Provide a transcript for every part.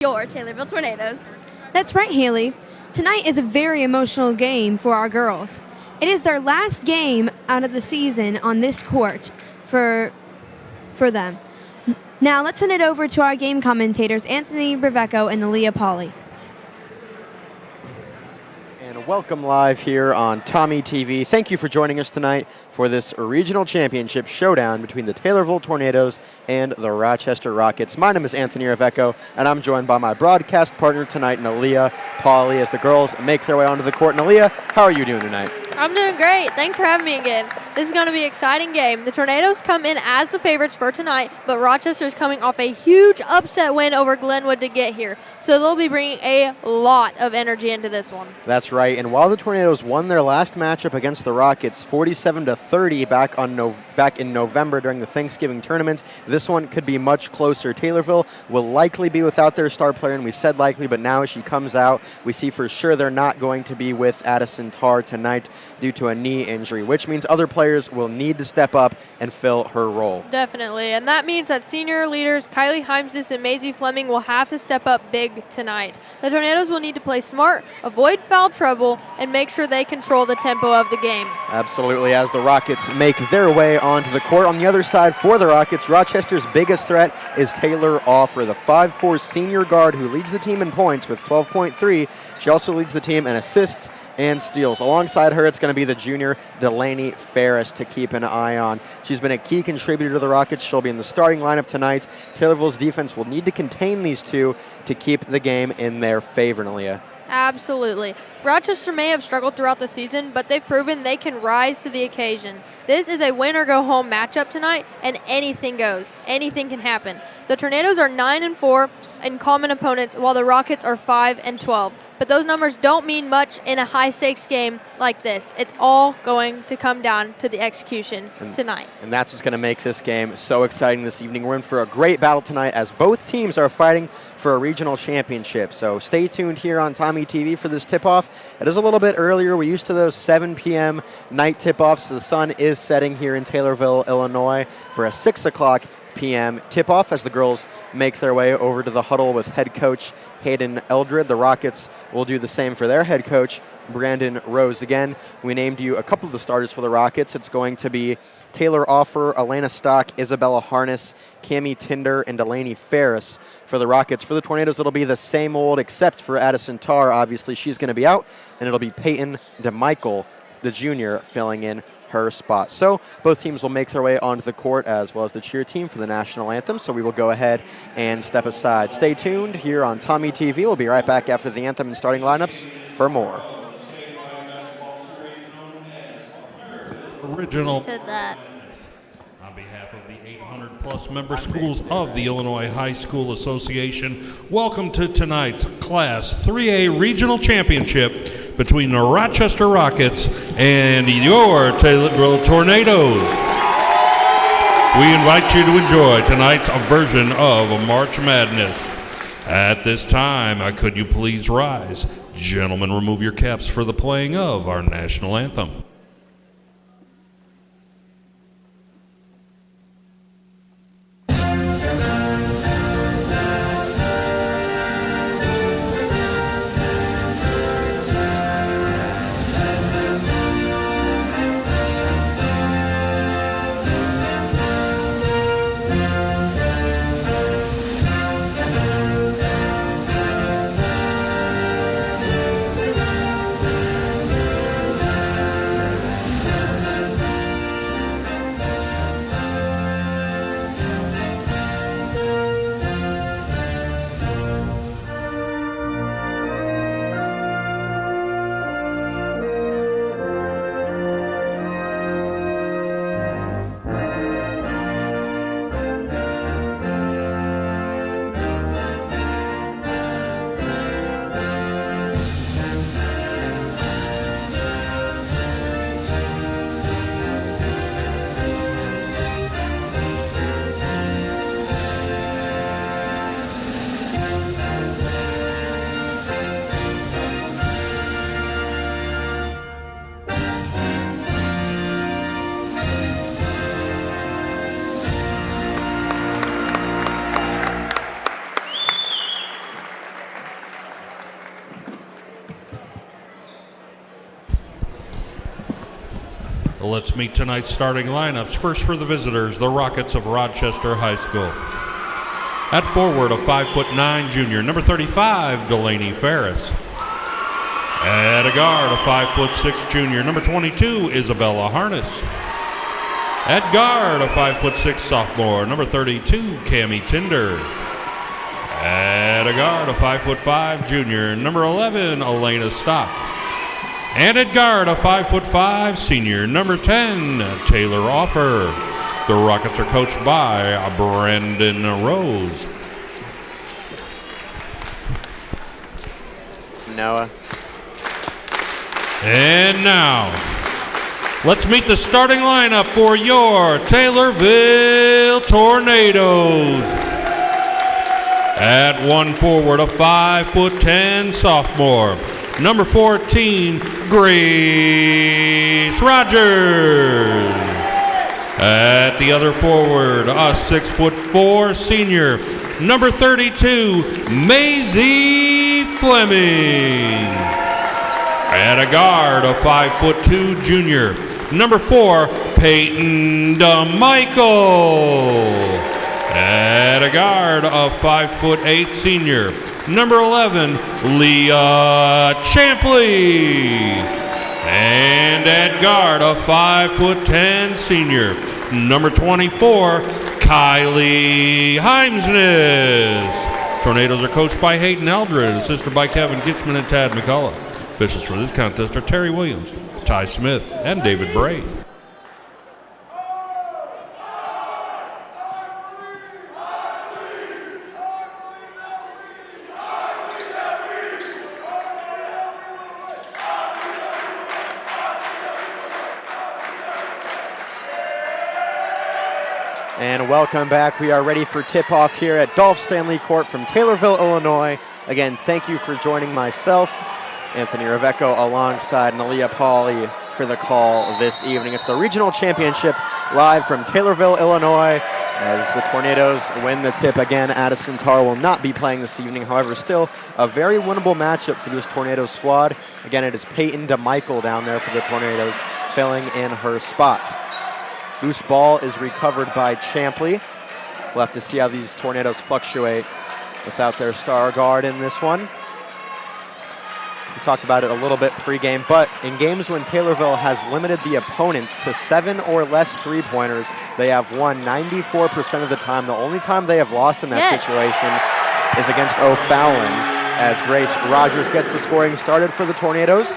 your Taylorville Tornadoes. That's right, Haley. Tonight is a very emotional game for our girls. It is their last game out of the season on this court for them. Now let's send it over to our game commentators, Anthony Brevecco and Aaliyah Pauley. And welcome live here on TommyTV. Thank you for joining us tonight for this regional championship showdown between the Taylorville Tornadoes and the Rochester Rockets. My name is Anthony Brevecco, and I'm joined by my broadcast partner tonight, Aaliyah Pauley, as the girls make their way onto the court. And Aaliyah, how are you doing tonight? I'm doing great. Thanks for having me again. This is going to be an exciting game. The Tornadoes come in as the favorites for tonight, but Rochester's coming off a huge upset win over Glenwood to get here. So they'll be bringing a lot of energy into this one. That's right. And while the Tornadoes won their last matchup against the Rockets 47-30 back in November during the Thanksgiving tournament, this one could be much closer. Taylorville will likely be without their star player, and we said likely, but now as she comes out, we see for sure they're not going to be with Addison Tarr tonight due to a knee injury, which means other players will need to step up and fill her role. Definitely, and that means that senior leaders Kylie Heimsdis and Maisie Fleming will have to step up big tonight. The Tornadoes will need to play smart, avoid foul trouble, and make sure they control the tempo of the game. Absolutely, as the Rockets make their way onto the court. On the other side for the Rockets, Rochester's biggest threat is Taylor Offer, the 5'4" senior guard who leads the team in points with 12.3. She also leads the team in assists and steals. Alongside her, it's going to be the junior Delaney Ferris to keep an eye on. She's been a key contributor to the Rockets. She'll be in the starting lineup tonight. Taylorville's defense will need to contain these two to keep the game in their favor, Aaliyah. Absolutely. Rochester may have struggled throughout the season, but they've proven they can rise to the occasion. This is a win-or-go-home matchup tonight, and anything goes. Anything can happen. The Tornadoes are 9-4 in common opponents, while the Rockets are 5-12. But those numbers don't mean much in a high-stakes game like this. It's all going to come down to the execution tonight. And that's what's going to make this game so exciting this evening. We're in for a great battle tonight as both teams are fighting for a regional championship. So stay tuned here on TommyTV for this tip-off. It is a little bit earlier. We're used to those 7 p.m. night tip-offs. The sun is setting here in Taylorville, Illinois for a 6 o'clock p.m. tip-off as the girls make their way over to the huddle with head coach Hayden Eldred. The Rockets will do the same for their head coach, Brandon Rose. Again, we named you a couple of the starters for the Rockets. It's going to be Taylor Offer, Elena Stock, Isabella Harness, Cammie Tinder, and Delaney Ferris for the Rockets. For the Tornadoes, it'll be the same old, except for Addison Tarr. Obviously, she's going to be out, and it'll be Peyton DeMichael, the junior, filling in her spot. So both teams will make their way onto the court as well as the cheer team for the national anthem. So we will go ahead and step aside. Stay tuned here on TommyTV. We'll be right back after the anthem and starting lineups for more. Original. Said that. On behalf of the 800-plus member schools of the Illinois High School Association, welcome to tonight's Class 3A Regional Championship between the Rochester Rockets and your Taylorville Tornadoes. We invite you to enjoy tonight's version of March Madness. At this time, could you please rise? Gentlemen, remove your caps for the playing of our national anthem. Let's meet tonight's starting lineups. First for the visitors, the Rockets of Rochester High School. At forward, a 5'9" junior, number 35, Delaney Ferris. At a guard, a 5'6" junior, number 22, Isabella Harness. At guard, a 5'6" sophomore, number 32, Cammie Tinder. At a guard, a 5'5" junior, number 11, Elena Stock. And at guard, a 5'5" senior, number 10, Taylor Offer. The Rockets are coached by Brandon Rose. Noah. And now, let's meet the starting lineup for your Taylorville Tornadoes. At one forward, a 5'10" sophomore, number 14, Grace Rogers. At the other forward, a 6'4" senior, number 32, Maisie Fleming. At a guard, a 5'2" junior, number 4, Peyton DeMichael. At a guard, a 5'8" senior, number 11, Leah Champley. And at guard, a 5'10" senior, number 24, Kylie Heimsness. Tornadoes are coached by Hayden Eldred, assisted by Kevin Gitzman and Tad McCullough. Officials for this contest are Terry Williams, Ty Smith, and David Bray. And welcome back. We are ready for tip-off here at Dolph Stanley Court from Taylorville, Illinois. Again, thank you for joining myself, Anthony Ravecco, alongside Nalia Pauli for the call this evening. It's the regional championship live from Taylorville, Illinois, as the Tornadoes win the tip again. Addison Tarr will not be playing this evening. However, still a very winnable matchup for this Tornadoes squad. Again, it is Peyton DeMichael down there for the Tornadoes, filling in her spot. Loose ball is recovered by Champley. We'll have to see how these Tornadoes fluctuate without their star guard in this one. We talked about it a little bit pregame, but in games when Taylorville has limited the opponent to 7 or less three-pointers, they have won 94% of the time. The only time they have lost in that situation is against O'Fallon, as Grace Rogers gets the scoring started for the Tornadoes.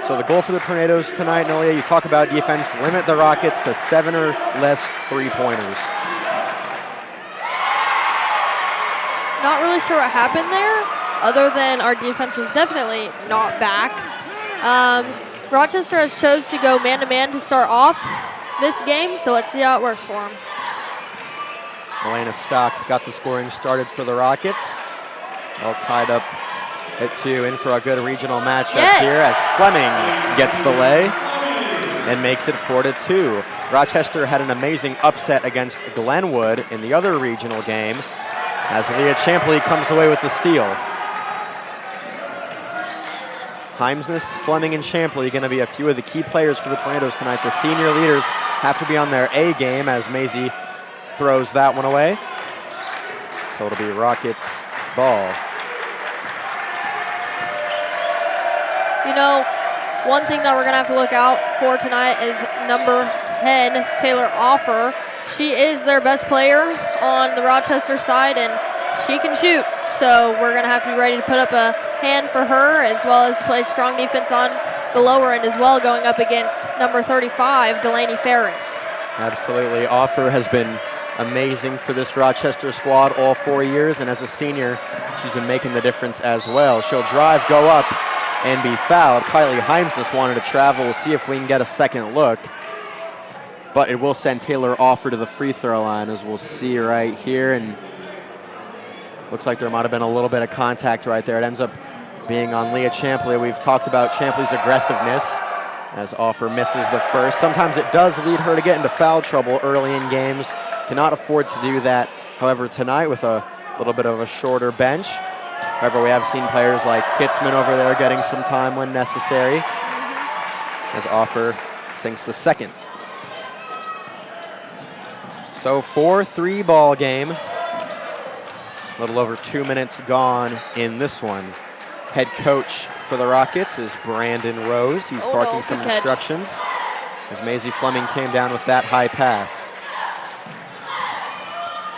So the goal for the Tornadoes tonight, Nolia, you talk about defense, limit the Rockets to 7 or less three-pointers. Not really sure what happened there, other than our defense was definitely not back. Rochester has chose to go man-to-man to start off this game, so let's see how it works for them. Elena Stock got the scoring started for the Rockets. All tied up at 2, in for a good regional matchup here as Fleming gets the lay and makes it 4-2. Rochester had an amazing upset against Glenwood in the other regional game as Leah Champley comes away with the steal. Heimsness, Fleming, and Champley going to be a few of the key players for the Tornadoes tonight. The senior leaders have to be on their A game as Maisie throws that one away. So it'll be Rockets ball. You know, one thing that we're going to have to look out for tonight is number 10, Taylor Offer. She is their best player on the Rochester side, and she can shoot. So we're going to have to be ready to put up a hand for her, as well as play strong defense on the lower end as well, going up against number 35, Delaney Ferris. Absolutely. Offer has been amazing for this Rochester squad all 4 years, and as a senior, she's been making the difference as well. She'll drive, go up, and be fouled. Kylie Heimsness wanted to travel. We'll see if we can get a second look. But it will send Taylor Offer to the free throw line, as we'll see right here. And looks like there might have been a little bit of contact right there. It ends up being on Leah Champley. We've talked about Champley's aggressiveness as Offer misses the first. Sometimes it does lead her to get into foul trouble early in games. Cannot afford to do that. However, tonight with a little bit of a shorter bench, however, we have seen players like Kitzman over there getting some time when necessary, as Offer sinks the second. So 4-3 ball game. A little over 2 minutes gone in this one. Head coach for the Rockets is Brandon Rose. He's barking some instructions as Maisie Fleming came down with that high pass.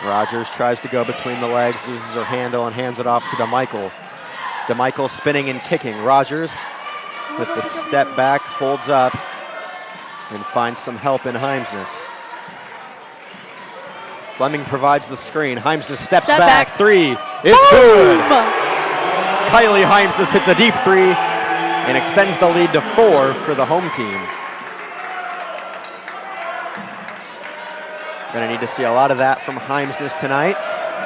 Rogers tries to go between the legs, loses her handle and hands it off to DeMichael. DeMichael spinning and kicking. Rogers with the step back, holds up and finds some help in Heimsness. Fleming provides the screen. Heimsness steps back. Three. It's good. Kylie Heimsness hits a deep three and extends the lead to 4 for the home team. Gonna need to see a lot of that from Heimsness tonight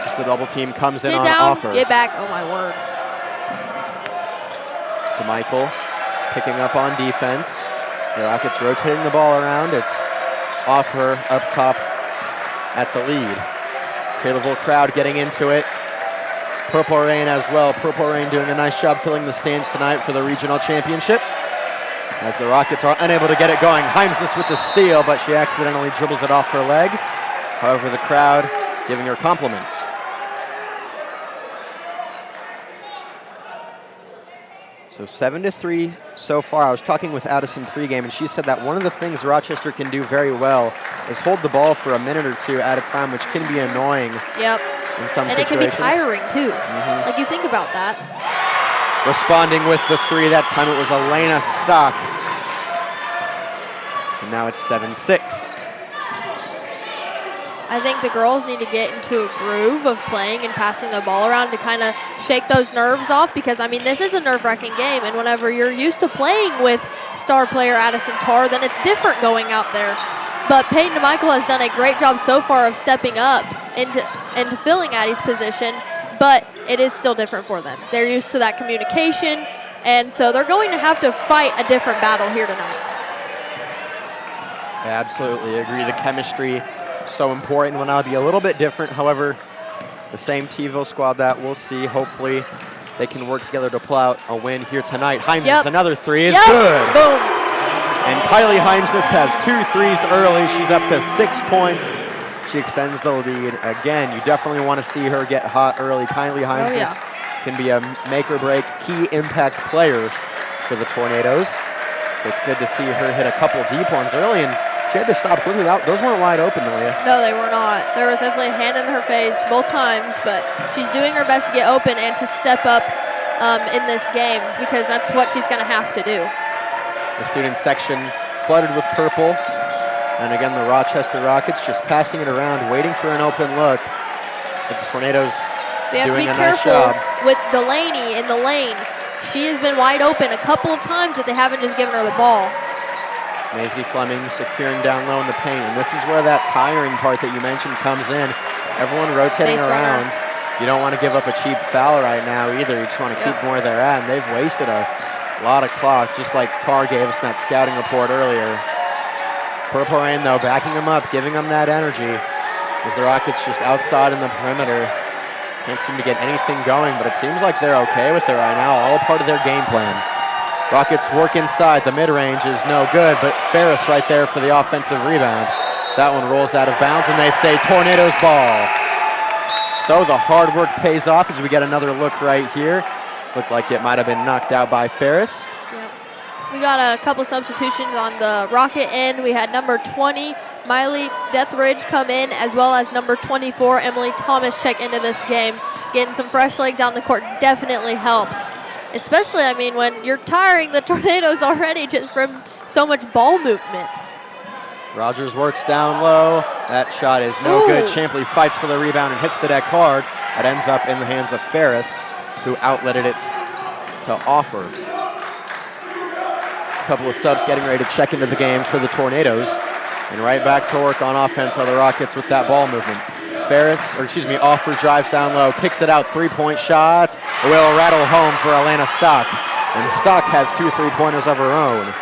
as the double team comes in on offer. Get back. Oh my word. DeMichael picking up on defense. The Rockets rotating the ball around. It's off her up top at the lead. Taylorville crowd getting into it. Purple Rain as well. Purple Rain doing a nice job filling the stands tonight for the regional championship. As the Rockets are unable to get it going. Heimsness with the steal, but she accidentally dribbles it off her leg. However, the crowd giving her compliments. So 7-3 so far. I was talking with Addison pregame, and she said that one of the things Rochester can do very well is hold the ball for a minute or two at a time, which can be annoying. Yep. In some and situations. It can be tiring too. Like you think about that. Responding with the three. That time it was Elena Stock. And now it's 7-6. I think the girls need to get into a groove of playing and passing the ball around to kind of shake those nerves off, because, I mean, this is a nerve-wracking game, and whenever you're used to playing with star player Addison Tarr, then it's different going out there. But Peyton DeMichael has done a great job so far of stepping up into filling Addie's position, but it is still different for them. They're used to that communication, and so they're going to have to fight a different battle here tonight. I absolutely agree. The chemistry so important will now be a little bit different. However, the same T-ville squad that we'll see. Hopefully, they can work together to pull out a win here tonight. Heimsness, another three is good. Boom. And Kylie Heimsness has 2 threes early. She's up to 6 points. She extends the lead. Again, you definitely want to see her get hot early. Kylie Heimsness can be a make-or-break key impact player for the Tornadoes. So it's good to see her hit a couple deep ones early, and she had to stop quickly. Those weren't wide open, Malia. No, they were not. There was definitely a hand in her face both times, but she's doing her best to get open and to step up in this game, because that's what she's going to have to do. The student section flooded with purple. And again, the Rochester Rockets just passing it around, waiting for an open look. But the Tornadoes doing a nice job. With Delaney in the lane. She has been wide open a couple of times, but they haven't just given her the ball. Maisie Fleming securing down low in the paint. And this is where that tiring part that you mentioned comes in. Everyone rotating around. You don't want to give up a cheap foul right now either. You just want to keep them where they're at. And they've wasted a lot of clock, just like Tarr gave us in that scouting report earlier. Purple Rain, though, backing them up, giving them that energy. As the Rockets just outside in the perimeter. Can't seem to get anything going, but it seems like they're okay with it right now. All part of their game plan. Rockets work inside. The mid-range is no good, but Ferris right there for the offensive rebound. That one rolls out of bounds, and they say Tornadoes ball. So the hard work pays off as we get another look right here. Looked like it might have been knocked out by Ferris. Yep. We got a couple substitutions on the Rocket end. We had number 20, Miley Deathridge, come in, as well as number 24, Emily Thomas, check into this game. Getting some fresh legs on the court definitely helps. Especially, I mean, when you're tiring the Tornadoes already just from so much ball movement. Rogers works down low. That shot is no good. Champley fights for the rebound and hits the deck hard. It ends up in the hands of Ferris, who outletted it to Offer. A couple of subs getting ready to check into the game for the Tornadoes. And right back to work on offense are the Rockets with that ball movement. Offer drives down low, kicks it out, three-point shot. Will rattle home for Elena Stock. And Stock has 2 3-pointers of her own.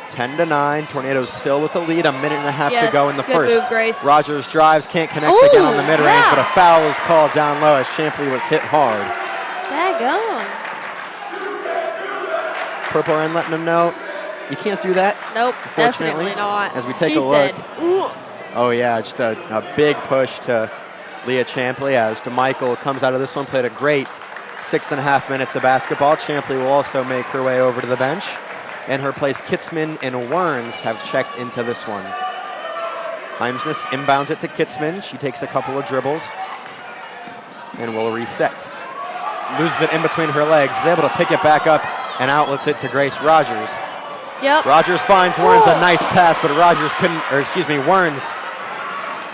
10-9, Tornadoes still with a lead, a minute and a half to go in the first. Move, Grace. Rogers drives, can't connect again on the mid-range, but a foul is called down low as Champley was hit hard. Daggone. Purple Rain letting them know you can't do that. Nope, Unfortunately, definitely not. As we take She a look. said, ooh. Oh, yeah, just a big push to Leah Champley as DeMichael comes out of this one, played a great 6.5 minutes of basketball. Champley will also make her way over to the bench. In her place, Kitzman and Werns have checked into this one. Heimsness inbounds it to Kitzman. She takes a couple of dribbles and will reset. Loses it in between her legs, is able to pick it back up and outlets it to Grace Rogers. Yep. Rogers finds Werns a nice pass, but Rogers couldn't, or excuse me, Werns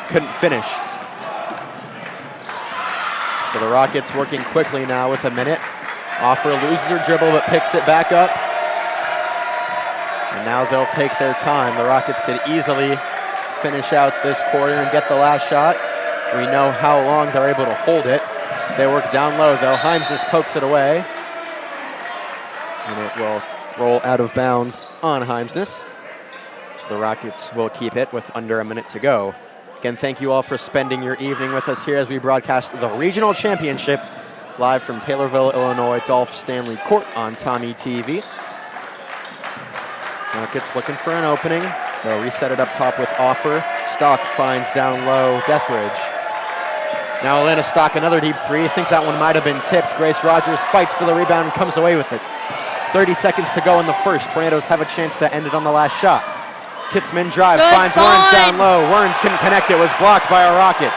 couldn't finish. So the Rockets working quickly now with a minute. Offer loses her dribble, but picks it back up. And now they'll take their time. The Rockets could easily finish out this quarter and get the last shot. We know how long they're able to hold it. They work down low, though. Heimsness pokes it away. And it will roll out of bounds on Heimsness. So the Rockets will keep it with under a minute to go. Again, thank you all for spending your evening with us here as we broadcast the regional championship live from Taylorville, Illinois, Dolph Stanley Court on TommyTV. Rockets looking for an opening. They'll reset it up top with Offer. Stock finds down low Deathridge. Now Elena Stock, another deep three. I think that one might have been tipped. Grace Rogers fights for the rebound and comes away with it. 30 seconds to go in the first. Tornadoes have a chance to end it on the last shot. Kitzman drives, finds Werns down low. Werns couldn't connect, it was blocked by a Rocket.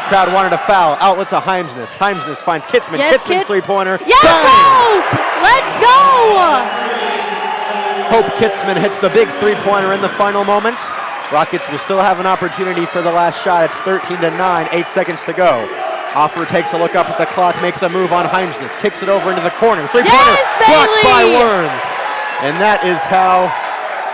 Crowd wanted a foul, outlet to Heimsness. Heimsness finds Kitzman, Yes, Kitzman's three-pointer. Yes, Hope! Let's go! Hope Kitzman hits the big three-pointer in the final moments. Rockets will still have an opportunity for the last shot. It's 13-9, 8 seconds to go. Offer takes a look up at the clock, makes a move on Heimsness, kicks it over into the corner. Three-pointer blocked by Werns. And that is how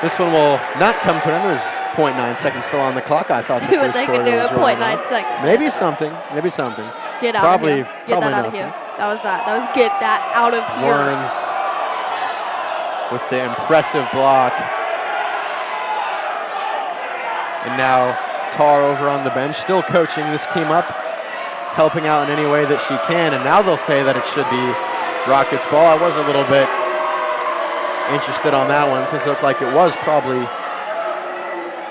this one will not come to an end. There's 0.9 seconds still on the clock. I thought See the what first they quarter can do was at rolling 0.9 off. seconds. Maybe something. Maybe something. Get out of here. Get Probably that out of nothing. here. That was that. That was get that out of here. Werns with the impressive block. And now Tar over on the bench, still coaching this team up, helping out in any way that she can. And now they'll say that it should be Rockets ball. I was a little bit interested on that one since it looked like it was probably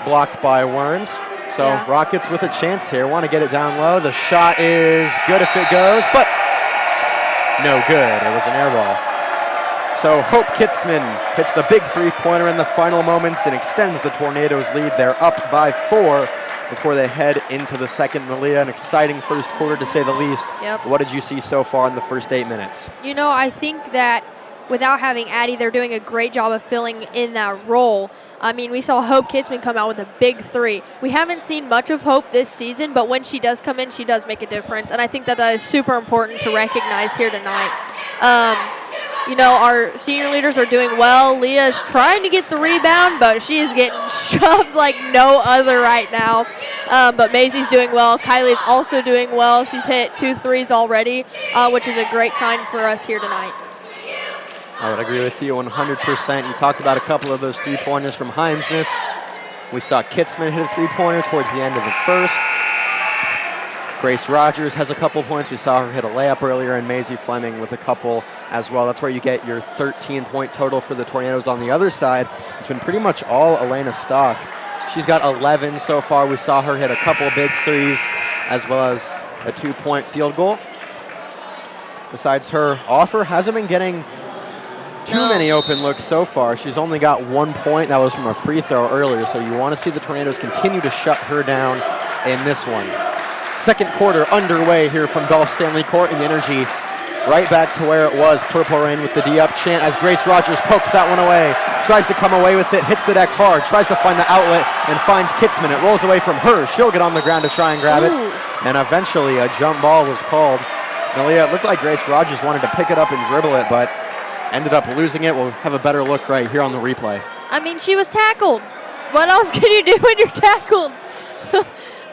blocked by Werns. So Yeah. Rockets with a chance here. Want to get it down low. The shot is good if it goes, but no good. It was an air ball. So Hope Kitzman hits the big three-pointer in the final moments and extends the Tornadoes' lead. They're up by 4 before they head into the second. Malia, an exciting first quarter to say the least. Yep. What did you see so far in the first 8 minutes? You know, I think that without having Addie, they're doing a great job of filling in that role. I mean, we saw Hope Kitzman come out with a big three. We haven't seen much of Hope this season, but when she does come in, she does make a difference. And I think that that is super important to recognize here tonight. You know, our senior leaders are doing well. Leah's trying to get the rebound, but she is getting shoved like no other right now. But Maisie's doing well. Kylie's also doing well. She's hit 2 threes already, which is a great sign for us here tonight. I would agree with you 100%. You talked about a couple of those three-pointers from Heimsness. We saw Kitzman hit a three-pointer towards the end of the first. Grace Rogers has a couple points. We saw her hit a layup earlier, and Maisie Fleming with a couple as well. That's where you get your 13-point total for the Tornadoes. On the other side, it's been pretty much all Elena Stock. She's got 11 so far. We saw her hit a couple big threes as well as a 2-point field goal. Besides her, Offer hasn't been getting too many open looks so far. She's only got 1 point. That was from a free throw earlier, so you want to see the Tornadoes continue to shut her down in this one. Second quarter underway here from Dolph Stanley Court, and the energy right back to where it was. Purple Rain with the D-up chant as Grace Rogers pokes that one away. Tries to come away with it, hits the deck hard, tries to find the outlet, and finds Kitzman. It rolls away from her. She'll get on the ground to try and grab it. And eventually a jump ball was called. Malia, it looked like Grace Rogers wanted to pick it up and dribble it, but ended up losing it. We'll have a better look right here on the replay. I mean, she was tackled. What else can you do when you're tackled?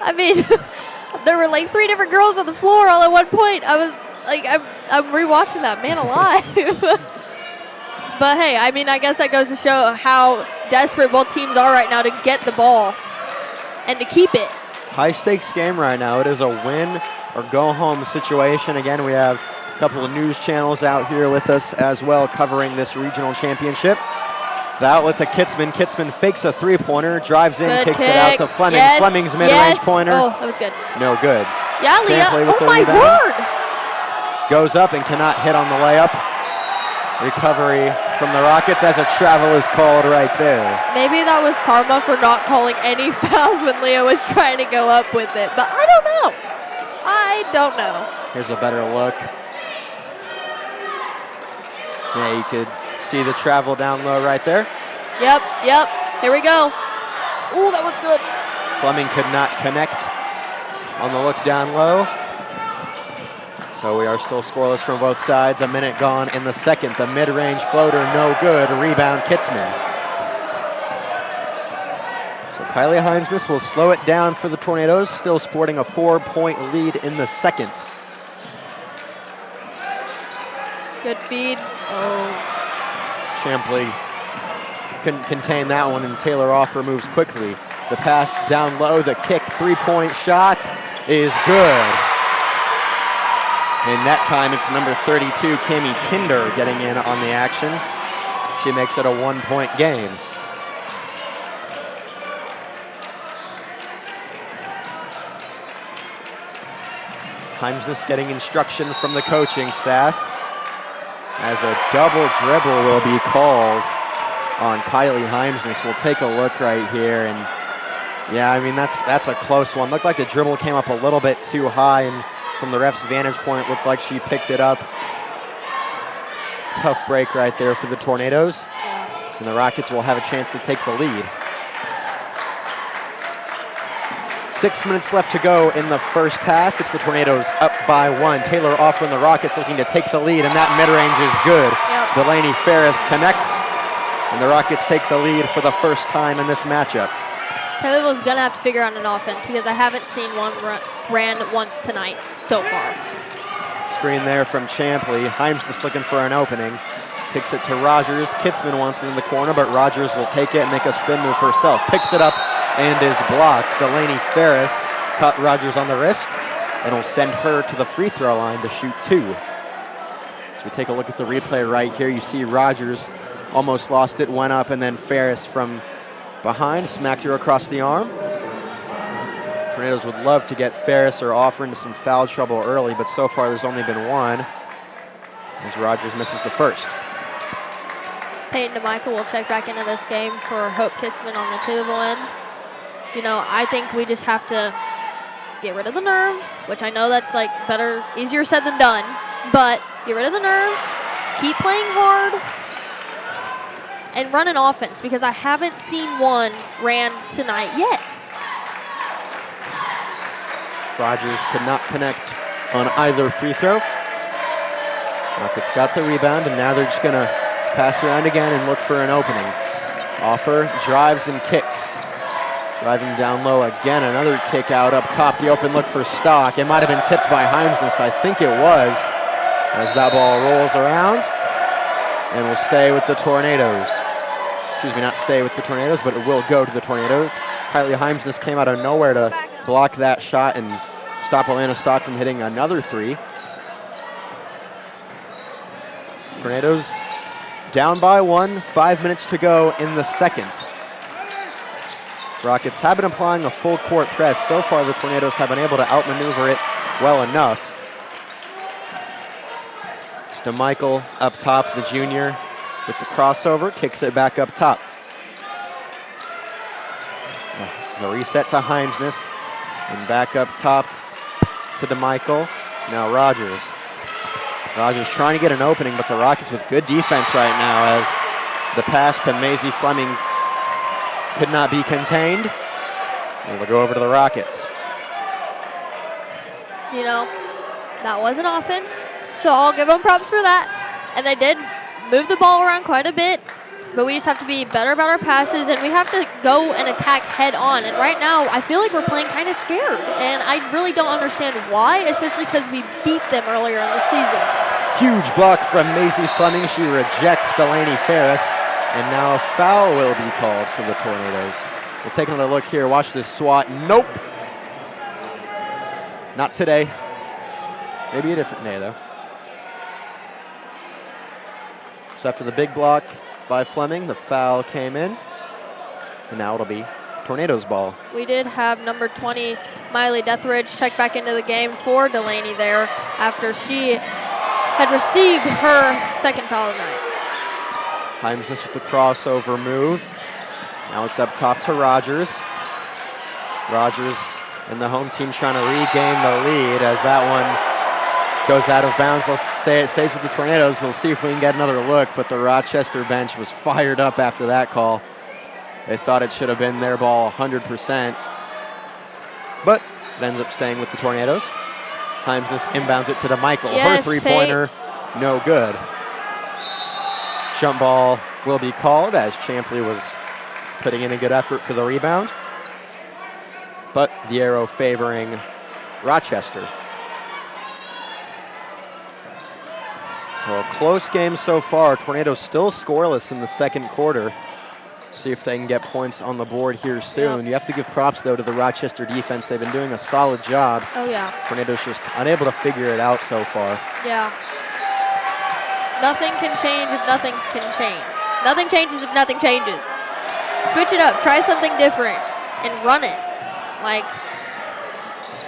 I mean, there were like 3 different girls on the floor all at one point. I was like, I'm rewatching that, man alive. But hey, I mean, I guess that goes to show how desperate both teams are right now to get the ball and to keep it. High stakes game right now. It is a win or go home situation. Again, we have couple of news channels out here with us as well covering this regional championship. The outlet to Kitzman. Kitzman fakes a three-pointer, drives in, Good kicks kick. it out to Fleming. Yes. Fleming's mid-range Yes. pointer. Oh, that was good. No good. Yeah, Leah. Stanley with Oh the my rebound. word. Goes up and cannot hit on the layup. Recovery from the Rockets as a travel is called right there. Maybe that was karma for not calling any fouls when Leah was trying to go up with it, but I don't know. I don't know. Here's a better look. Yeah, you could see the travel down low right there. Yep. Here we go. Ooh, that was good. Fleming could not connect on the look down low. So we are still scoreless from both sides. A minute gone in the second. The mid-range floater, no good. Rebound, Kitzman. So Kylie Heimsness will slow it down for the Tornadoes, still sporting a 4-point lead in the second. Good feed. Oh. Champley couldn't contain that one, and Taylor-Off moves quickly. The pass down low, the kick, three-point shot is good. And that time it's number 32, Cami Tinder, getting in on the action. She makes it a 1-point game. Heimsness getting instruction from the coaching staff as a double dribble will be called on Kylie Heimsness. We'll take a look right here, and yeah, I mean, that's a close one. Looked like the dribble came up a little bit too high, and from the ref's vantage point, looked like she picked it up. Tough break right there for the Tornadoes. And the Rockets will have a chance to take the lead. 6 minutes left to go in the first half. It's the Tornadoes up by 1. Taylor-Off from the Rockets looking to take the lead, and that mid-range is good. Yep. Delaney Ferris connects, and the Rockets take the lead for the first time in this matchup. Taylorville's going to have to figure out an offense because I haven't seen one ran once tonight so far. Screen there from Champley. Himes just looking for an opening. Kicks it to Rogers. Kitzman wants it in the corner, but Rogers will take it and make a spin move herself. Picks it up and is blocked. Delaney Ferris caught Rogers on the wrist and will send her to the free throw line to shoot 2. As we take a look at the replay right here, you see Rogers almost lost it, went up, and then Ferris from behind smacked her across the arm. Tornadoes would love to get Ferris or Offer into some foul trouble early, but so far there's only been one as Rogers misses the first. Peyton DeMichael will check back into this game for Hope Kitzman on the Taylorville end. You know, I think we just have to get rid of the nerves, which I know that's like better, easier said than done, but get rid of the nerves, keep playing hard, and run an offense because I haven't seen one ran tonight yet. Rogers could not connect on either free throw. Rockets got the rebound, and now they're just going to pass around again and look for an opening. Offer drives and kicks. Driving down low again, another kick out up top. The open look for Stock. It might have been tipped by Heimsness. I think it was, as that ball rolls around and will stay with the Tornadoes. Excuse me, not stay with the Tornadoes, but it will go to the Tornadoes. Kylie Heimsness came out of nowhere to block that shot and stop Alana Stock from hitting another three. Tornadoes down by 1, 5 minutes to go in the second. Rockets have been applying a full court press. So far, the Tornadoes have been able to outmaneuver it well enough. It's DeMichael up top, the junior, with the crossover, kicks it back up top. The reset to Heimsness, and back up top to DeMichael. Now Rogers. Rogers trying to get an opening, but the Rockets with good defense right now as the pass to Maisie Fleming could not be contained. And we'll go over to the Rockets. You know, that was an offense, so I'll give them props for that. And they did move the ball around quite a bit, but we just have to be better about our passes, and we have to go and attack head on. And right now, I feel like we're playing kind of scared, and I really don't understand why, especially because we beat them earlier in the season. Huge block from Maisie Fleming. She rejects Delaney Ferris, and now a foul will be called for the Tornadoes. We'll take another look here. Watch this swat. Nope. Not today. Maybe a different day, though. So after the big block by Fleming, the foul came in. And now it'll be Tornadoes ball. We did have number 20, Miley Deathridge, check back into the game for Delaney there after she had received her second foul of the night. Heimsness with the crossover move. Now it's up top to Rogers. Rogers and the home team trying to regain the lead as that one goes out of bounds. They'll say it stays with the Tornadoes. We'll see if we can get another look, but the Rochester bench was fired up after that call. They thought it should have been their ball 100%, but it ends up staying with the Tornadoes. Heimsness inbounds it to DeMichael. Yes, her three-pointer, no good. Jump ball will be called as Champley was putting in a good effort for the rebound, but the arrow favoring Rochester. So a close game so far. Tornadoes still scoreless in the second quarter. See if they can get points on the board here soon. Yeah. You have to give props, though, to the Rochester defense. They've been doing a solid job. Oh, yeah. Tornadoes just unable to figure it out so far. Yeah. Nothing can change if nothing can change. Nothing changes if nothing changes. Switch it up. Try something different and run it. Like,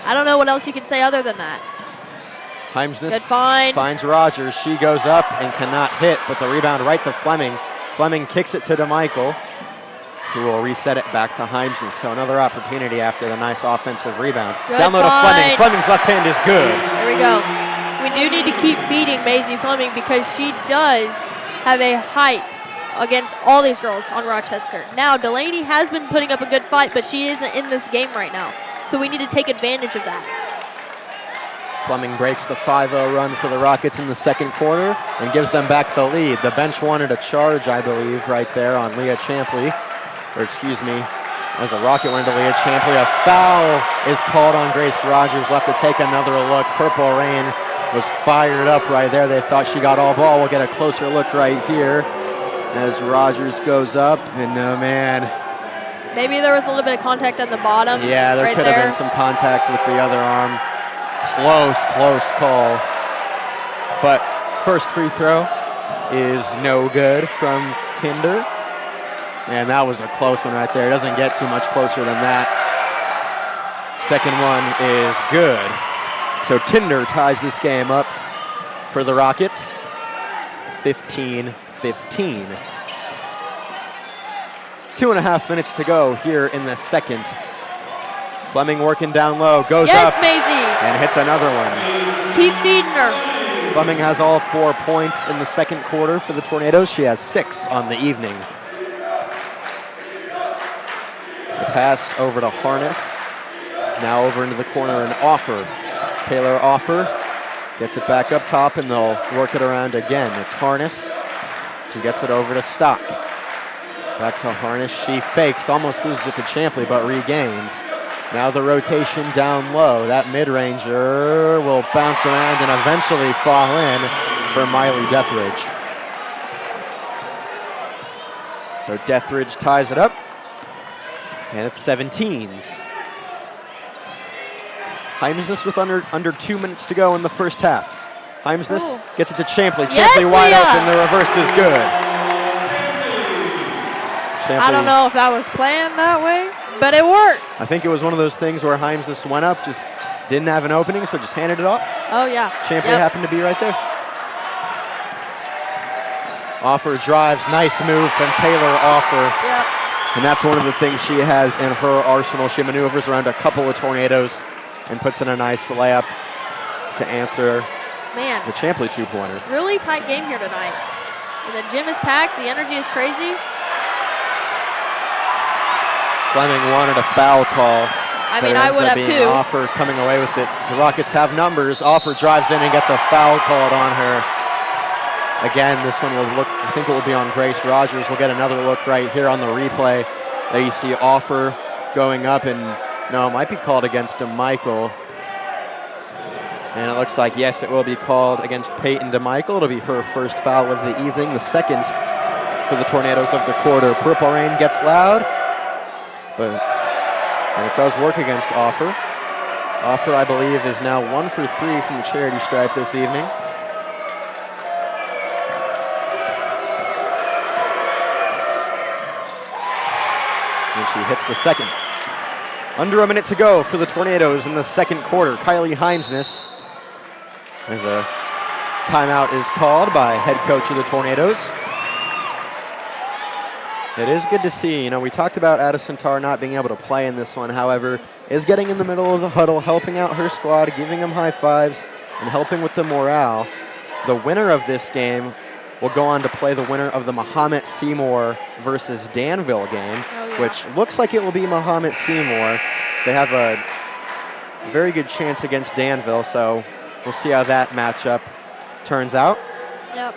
I don't know what else you can say other than that. Heimsness Good find. finds Rogers. She goes up and cannot hit, but the rebound right to Fleming. Fleming kicks it to DeMichael, who will reset it back to Heimsness. So another opportunity after the nice offensive rebound. Good Down low to Fleming. find. Fleming's left hand is good. There we go. We do need to keep feeding Maisie Fleming because she does have a height against all these girls on Rochester. Now, Delaney has been putting up a good fight, but she isn't in this game right now. So we need to take advantage of that. Fleming breaks the 5-0 run for the Rockets in the second quarter and gives them back the lead. The bench wanted a charge, I believe, right there on Leah Champley. Or excuse me, as a Rocket went to Leah Champley. A foul is called on Grace Rogers. Left to take another look. Purple Rain was fired up right there. They thought she got all ball. We'll get a closer look right here as Rogers goes up. And oh man. Maybe there was a little bit of contact at the bottom. Yeah, there right could have been some contact with the other arm. Close call. But first free throw is no good from Tinder. And that was a close one right there. It doesn't get too much closer than that. Second one is good. So Tinder ties this game up for the Rockets. 15-15. 2.5 minutes to go here in the second. Fleming working down low, goes yes, up Maisie. and hits another one. Keep feeding her. Fleming has all 4 points in the second quarter for the Tornadoes. She has 6 on the evening. The pass over to Harness. Now over into the corner and Offer. Taylor Offer gets it back up top and they'll work it around again. It's Harness. He gets it over to Stock. Back to Harness. She fakes, almost loses it to Champley, but regains. Now the rotation down low. That mid-ranger will bounce around and eventually fall in for Miley Deathridge. So Deathridge ties it up, and it's 17s. Heimsness with under 2 minutes to go in the first half. Heimsness gets it to Champley. Champley wide open. The reverse is good. Champley, I don't know if that was planned that way, but it worked. I think it was one of those things where Heimsness went up, just didn't have an opening, so just handed it off. Oh, yeah. Champley happened to be right there. Offer drives. Nice move from Taylor Offer. Yep. And that's one of the things she has in her arsenal. She maneuvers around a couple of Tornadoes and puts in a nice layup to answer Man, the Champley two-pointer. really tight game here tonight. And the gym is packed. The energy is crazy. Fleming wanted a foul call. I mean, I would have too. Offer coming away with it. The Rockets have numbers. Offer drives in and gets a foul called on her. Again, this one will look, I think it will be on Grace Rogers. We'll get another look right here on the replay. There you see Offer going up, and no, it might be called against DeMichael. And it looks like, yes, it will be called against Peyton DeMichael. It'll be her first foul of the evening, the second for the Tornadoes of the quarter. Purple Rain gets loud, and it does work against Offer. Offer, I believe, is now 1 for 3 from the charity stripe this evening. And she hits the second. Under a minute to go for the Tornadoes in the second quarter. Kylie Heimsness, as a timeout is called by head coach of the Tornadoes. It is good to see. You know, we talked about Addison Tarr not being able to play in this one, however, is getting in the middle of the huddle, helping out her squad, giving them high fives, and helping with the morale. The winner of this game will go on to play the winner of the Mahomet Seymour versus Danville game, which looks like it will be Mahomet Seymour. They have a very good chance against Danville, so we'll see how that matchup turns out. Yep.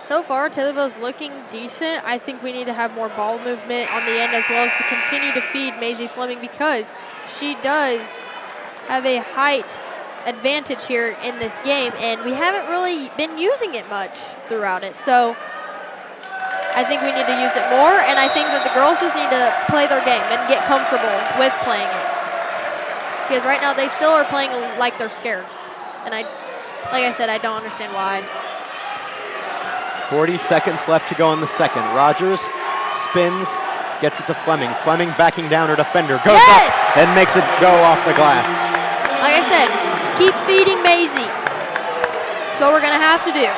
So far, Taylorville's looking decent. I think we need to have more ball movement on the end as well as to continue to feed Maisie Fleming because she does have a height advantage here in this game, and we haven't really been using it much throughout it. So I think we need to use it more, and I think that the girls just need to play their game and get comfortable with playing it. Because right now they still are playing like they're scared. And like I said, I don't understand why. 40 seconds left to go in the second. Rogers spins, gets it to Fleming. Fleming backing down her defender, goes up and makes it go off the glass. Like I said, keep feeding Maisie. That's what we're going to have to do.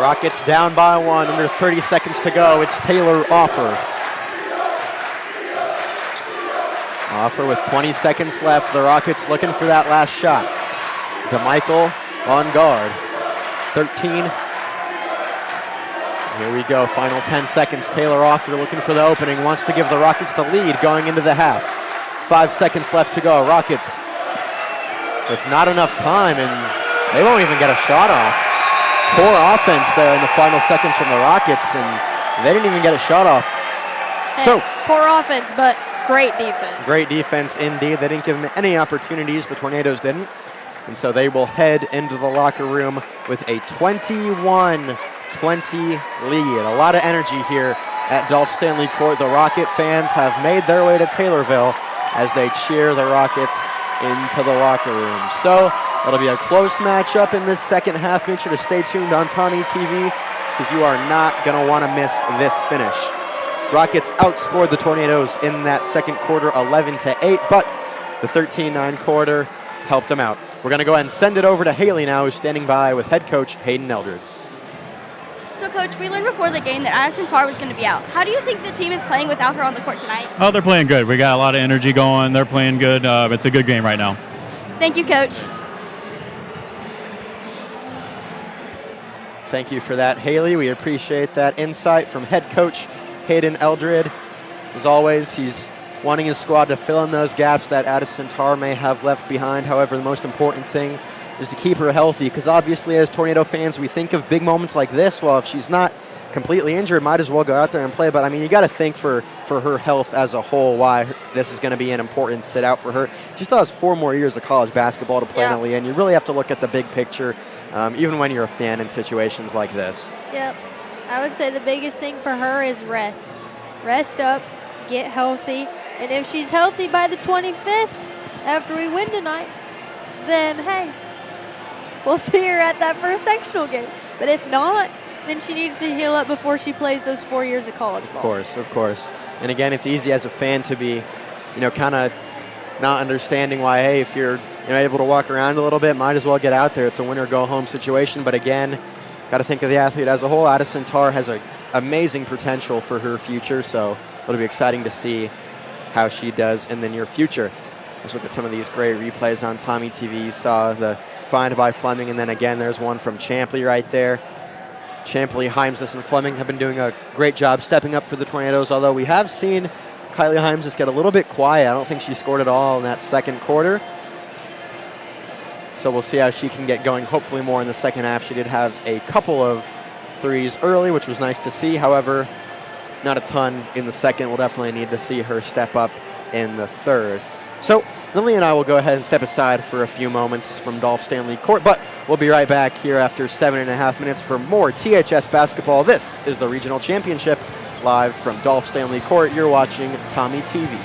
Rockets down by one, under 30 seconds to go. It's Taylor Offer. Offer with 20 seconds left. The Rockets looking for that last shot. DeMichael on guard. 13. Here we go, final 10 seconds. Taylor Offer looking for the opening, wants to give the Rockets the lead going into the half. 5 seconds left to go. Rockets with not enough time, and they won't even get a shot off. Poor offense there in the final seconds from the Rockets, and they didn't even get a shot off. Hey, poor offense, but great defense. Great defense indeed. They didn't give them any opportunities. The Tornadoes didn't. And so they will head into the locker room with a 21-20 lead. A lot of energy here at Dolph Stanley Court. The Rocket fans have made their way to Taylorville as they cheer the Rockets into the locker room. So it'll be a close matchup in this second half. Make sure to stay tuned on TommyTV because you are not going to want to miss this finish. Rockets outscored the Tornadoes in that second quarter 11-8, but the 13-9 quarter helped them out. We're going to go ahead and send it over to Haley now, who's standing by with head coach Hayden Eldred. So, Coach, we learned before the game that Addison Tarr was going to be out. How do you think the team is playing without her on the court tonight? Oh, they're playing good. We got a lot of energy going. They're playing good. It's a good game right now. Thank you, Coach. Thank you for that, Haley. We appreciate that insight from head coach Hayden Eldred. As always, he's wanting his squad to fill in those gaps that Addison Tarr may have left behind. However, the most important thing is to keep her healthy because obviously as Tornado fans, we think of big moments like this. Well, if she's not completely injured, might as well go out there and play. But, I mean, you got to think for her health as a whole why this is going to be an important sit-out for her. She still has 4 more years of college basketball to play in the league, and you really have to look at the big picture, even when you're a fan in situations like this. Yep. I would say the biggest thing for her is rest. Rest up, get healthy. And if she's healthy by the 25th, after we win tonight, then, hey, we'll see her at that first sectional game. But if not, then she needs to heal up before she plays those 4 years of college ball. Of course. And again, it's easy as a fan to be, kind of not understanding why, hey, if you're able to walk around a little bit, might as well get out there. It's a win or go home situation. But again, got to think of the athlete as a whole. Addison Tarr has an amazing potential for her future, so it'll be exciting to see how she does in the near future. Let's look at some of these great replays on TommyTV. You saw the find by Fleming, and then again, there's one from Champley right there. Champley, Heimsness, and Fleming have been doing a great job stepping up for the Tornadoes, although we have seen Kylie Heimsness get a little bit quiet. I don't think she scored at all in that second quarter. So we'll see how she can get going, hopefully more in the second half. She did have a couple of threes early, which was nice to see. However, not a ton in the second. We'll definitely need to see her step up in the third. So Lily and I will go ahead and step aside for a few moments from Dolph Stanley Court, but we'll be right back here after 7.5 minutes for more THS basketball. This is the Regional Championship, live from Dolph Stanley Court. You're watching TommyTV.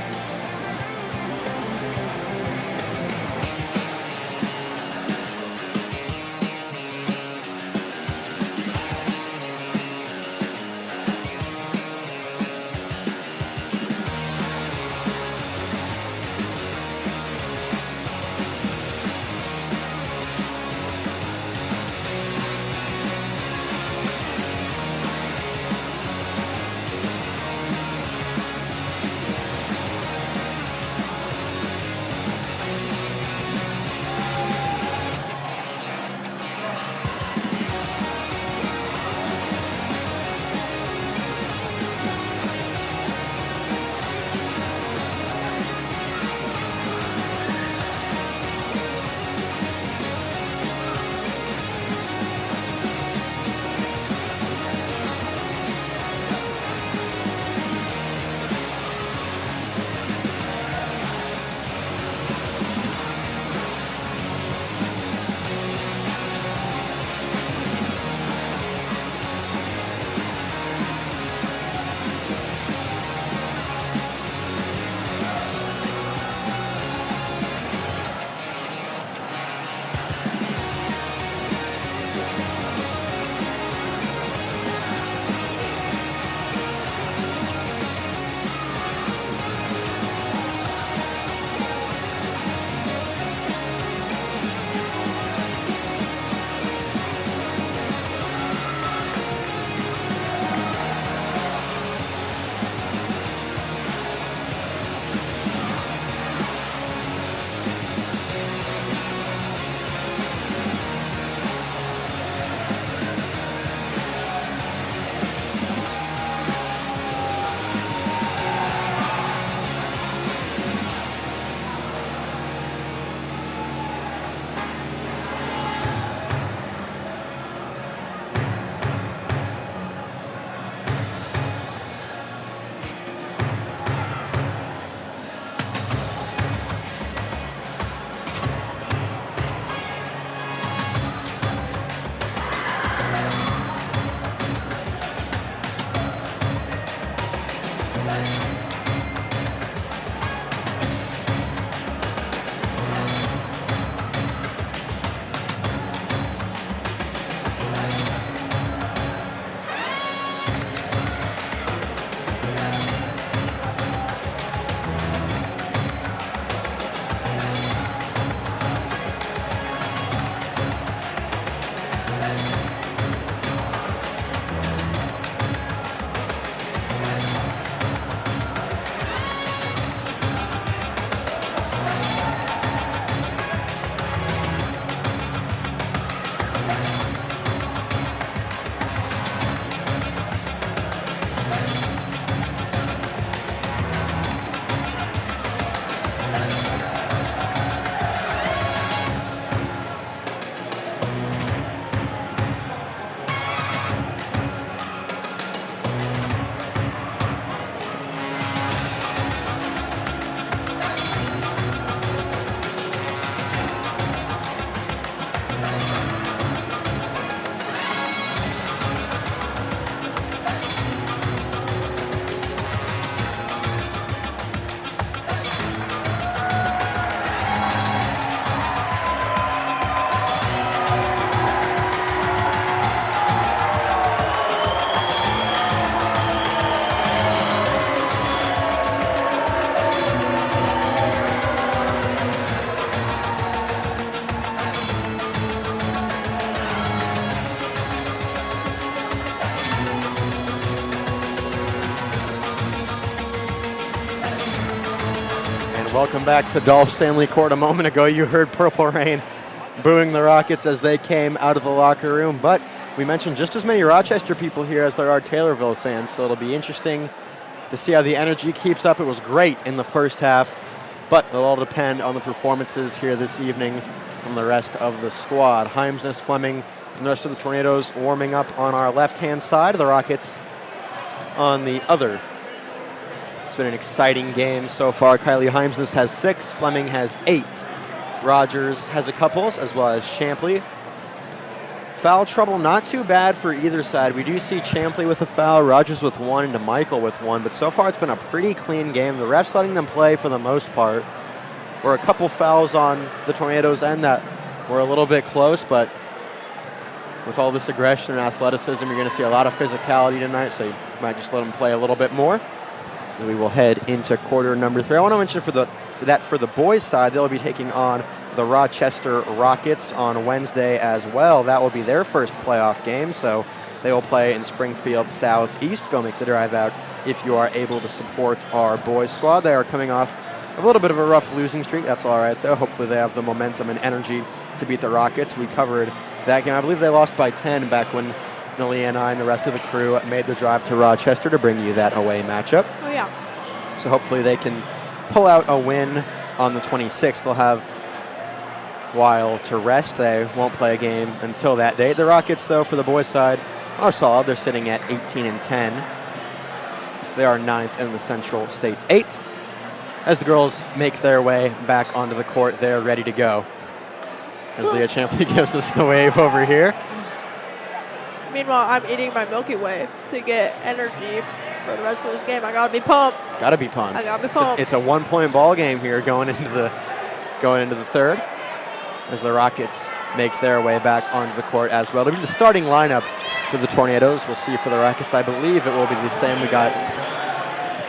Welcome back to Dolph Stanley Court. A moment ago, you heard Purple Rain booing the Rockets as they came out of the locker room. But we mentioned just as many Rochester people here as there are Taylorville fans, so it'll be interesting to see how the energy keeps up. It was great in the first half, but it'll all depend on the performances here this evening from the rest of the squad. Heimsness, Fleming, and the rest of the Tornadoes warming up on our left-hand side, the Rockets on the other. It's been an exciting game so far. Kylie Heimsness has 6, Fleming has 8. Rogers has a couple, as well as Champley. Foul trouble, not too bad for either side. We do see Champley with a foul, Rogers with 1, and DeMichael with 1, but so far it's been a pretty clean game. The refs letting them play for the most part. Were a couple fouls on the Tornadoes and that were a little bit close, but with all this aggression and athleticism, you're going to see a lot of physicality tonight, so you might just let them play a little bit more. And we will head into quarter number 3. I want to mention for the boys' side, they'll be taking on the Rochester Rockets on Wednesday as well. That will be their first playoff game, so they will play in Springfield Southeast. Go make the drive out if you are able to support our boys' squad. They are coming off a little bit of a rough losing streak. That's all right, though. Hopefully they have the momentum and energy to beat the Rockets. We covered that game. I believe they lost by 10 back when Millie and I and the rest of the crew made the drive to Rochester to bring you that away matchup. Oh, yeah. So hopefully they can pull out a win on the 26th. They'll have a while to rest. They won't play a game until that date. The Rockets, though, for the boys' side, are solid. They're sitting at 18-10. They are 9th in the Central State 8. As the girls make their way back onto the court, they're ready to go. As Leah Champley gives us the wave over here. Meanwhile, I'm eating my Milky Way to get energy for the rest of this game. I gotta be pumped. Gotta be pumped. I gotta be pumped. It's a 1-point ball game here going into the third, as the Rockets make their way back onto the court as well. It'll be the starting lineup for the Tornadoes. We'll see for the Rockets. I believe it will be the same. We got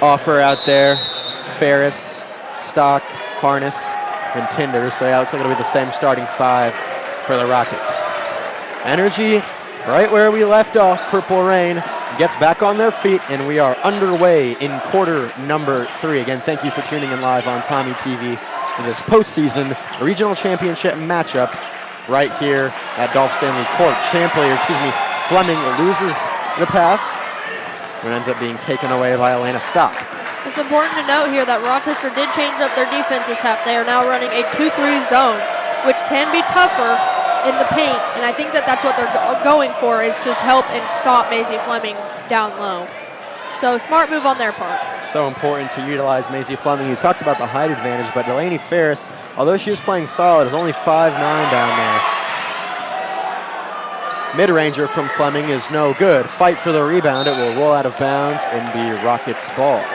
Offer out there, Ferris, Stock, Harness, and Tinder. So yeah, it looks like it'll be the same starting 5 for the Rockets. Energy right where we left off. Purple Rain gets back on their feet, and we are underway in quarter number 3. Again, thank you for tuning in live on TommyTV for this postseason regional championship matchup right here at Dolph Stanley Court. Fleming loses the pass and ends up being taken away by Elena Stock. It's important to note here that Rochester did change up their defense this half. They are now running a 2-3 zone, which can be tougher in the paint, and I think that that's what they're going for, is just help and stop Maisie Fleming down low. So smart move on their part. So important to utilize Maisie Fleming. You talked about the height advantage, but Delaney Ferris, although she was playing solid, is only 5'9" down there. Mid-ranger from Fleming is no good. Fight for the rebound. It will roll out of bounds and be Rockets ball.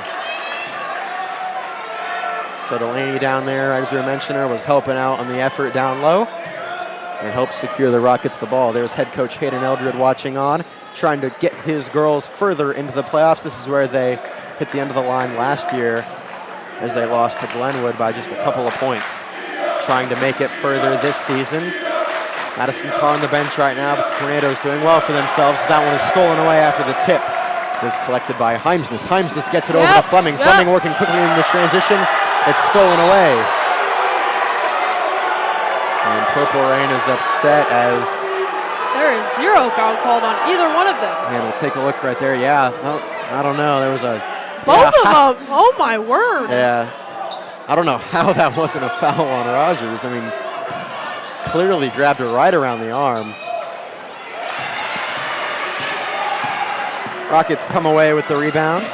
So Delaney down there, as we mentioned, was helping out on the effort down low and helps secure the Rockets the ball. There's head coach Hayden Eldred watching on, trying to get his girls further into the playoffs. This is where they hit the end of the line last year as they lost to Glenwood by just a couple of points. Trying to make it further this season. Madison Tar on the bench right now, but the Tornadoes doing well for themselves. That one is stolen away after the tip is collected by Heimsness. Heimsness gets it over to Fleming. Fleming working quickly in this transition. It's stolen away. And Purple Rain is upset as there is 0 foul called on either one of them. and we'll take a look right there. Yeah, I don't know. There was a Both of them. Oh my word. Yeah. I don't know how that wasn't a foul on Rogers. I mean, clearly grabbed her right around the arm. Rockets come away with the rebound.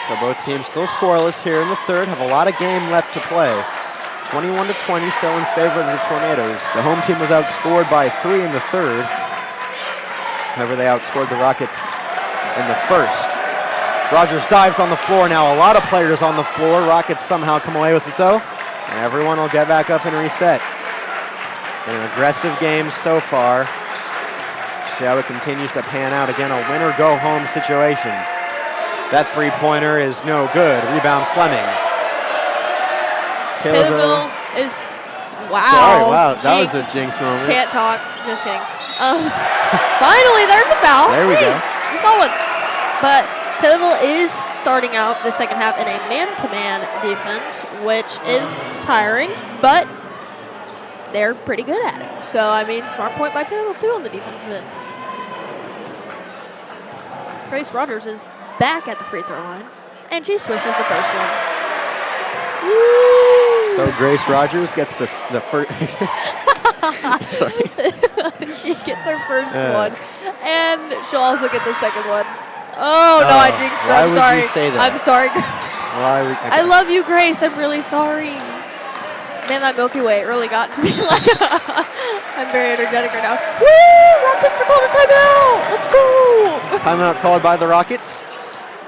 So both teams still scoreless here in the third, have a lot of game left to play. 21-20 still in favor of the Tornadoes. The home team was outscored by 3 in the third. However, they outscored the Rockets in the first. Rogers dives on the floor now. A lot of players on the floor. Rockets somehow come away with it though. And everyone will get back up and reset. An aggressive game so far. See how it continues to pan out. Again, a win-or-go-home situation. That three-pointer is no good. Rebound Fleming. Taylorville is, wow. Sorry, wow, that was a jinx moment. Can't talk, just kidding. Finally, there's a foul. There we go. We saw one. But Taylorville is starting out the second half in a man-to-man defense, which is tiring, but they're pretty good at it. So, I mean, smart point by Taylorville, too, on the defensive end. Grace Rogers is back at the free throw line, and she swishes the first one. Woo! So Grace Rogers gets the first. Sorry. She gets her first one, and she'll also get the second one. Oh, no, I jinxed her. I'm sorry. Why would you say that? I'm sorry, Grace. Okay. I love you, Grace. I'm really sorry. Man, that Milky Way really got to me. I'm very energetic right now. Woo! Rochester called a timeout. Let's go. Timeout called by the Rockets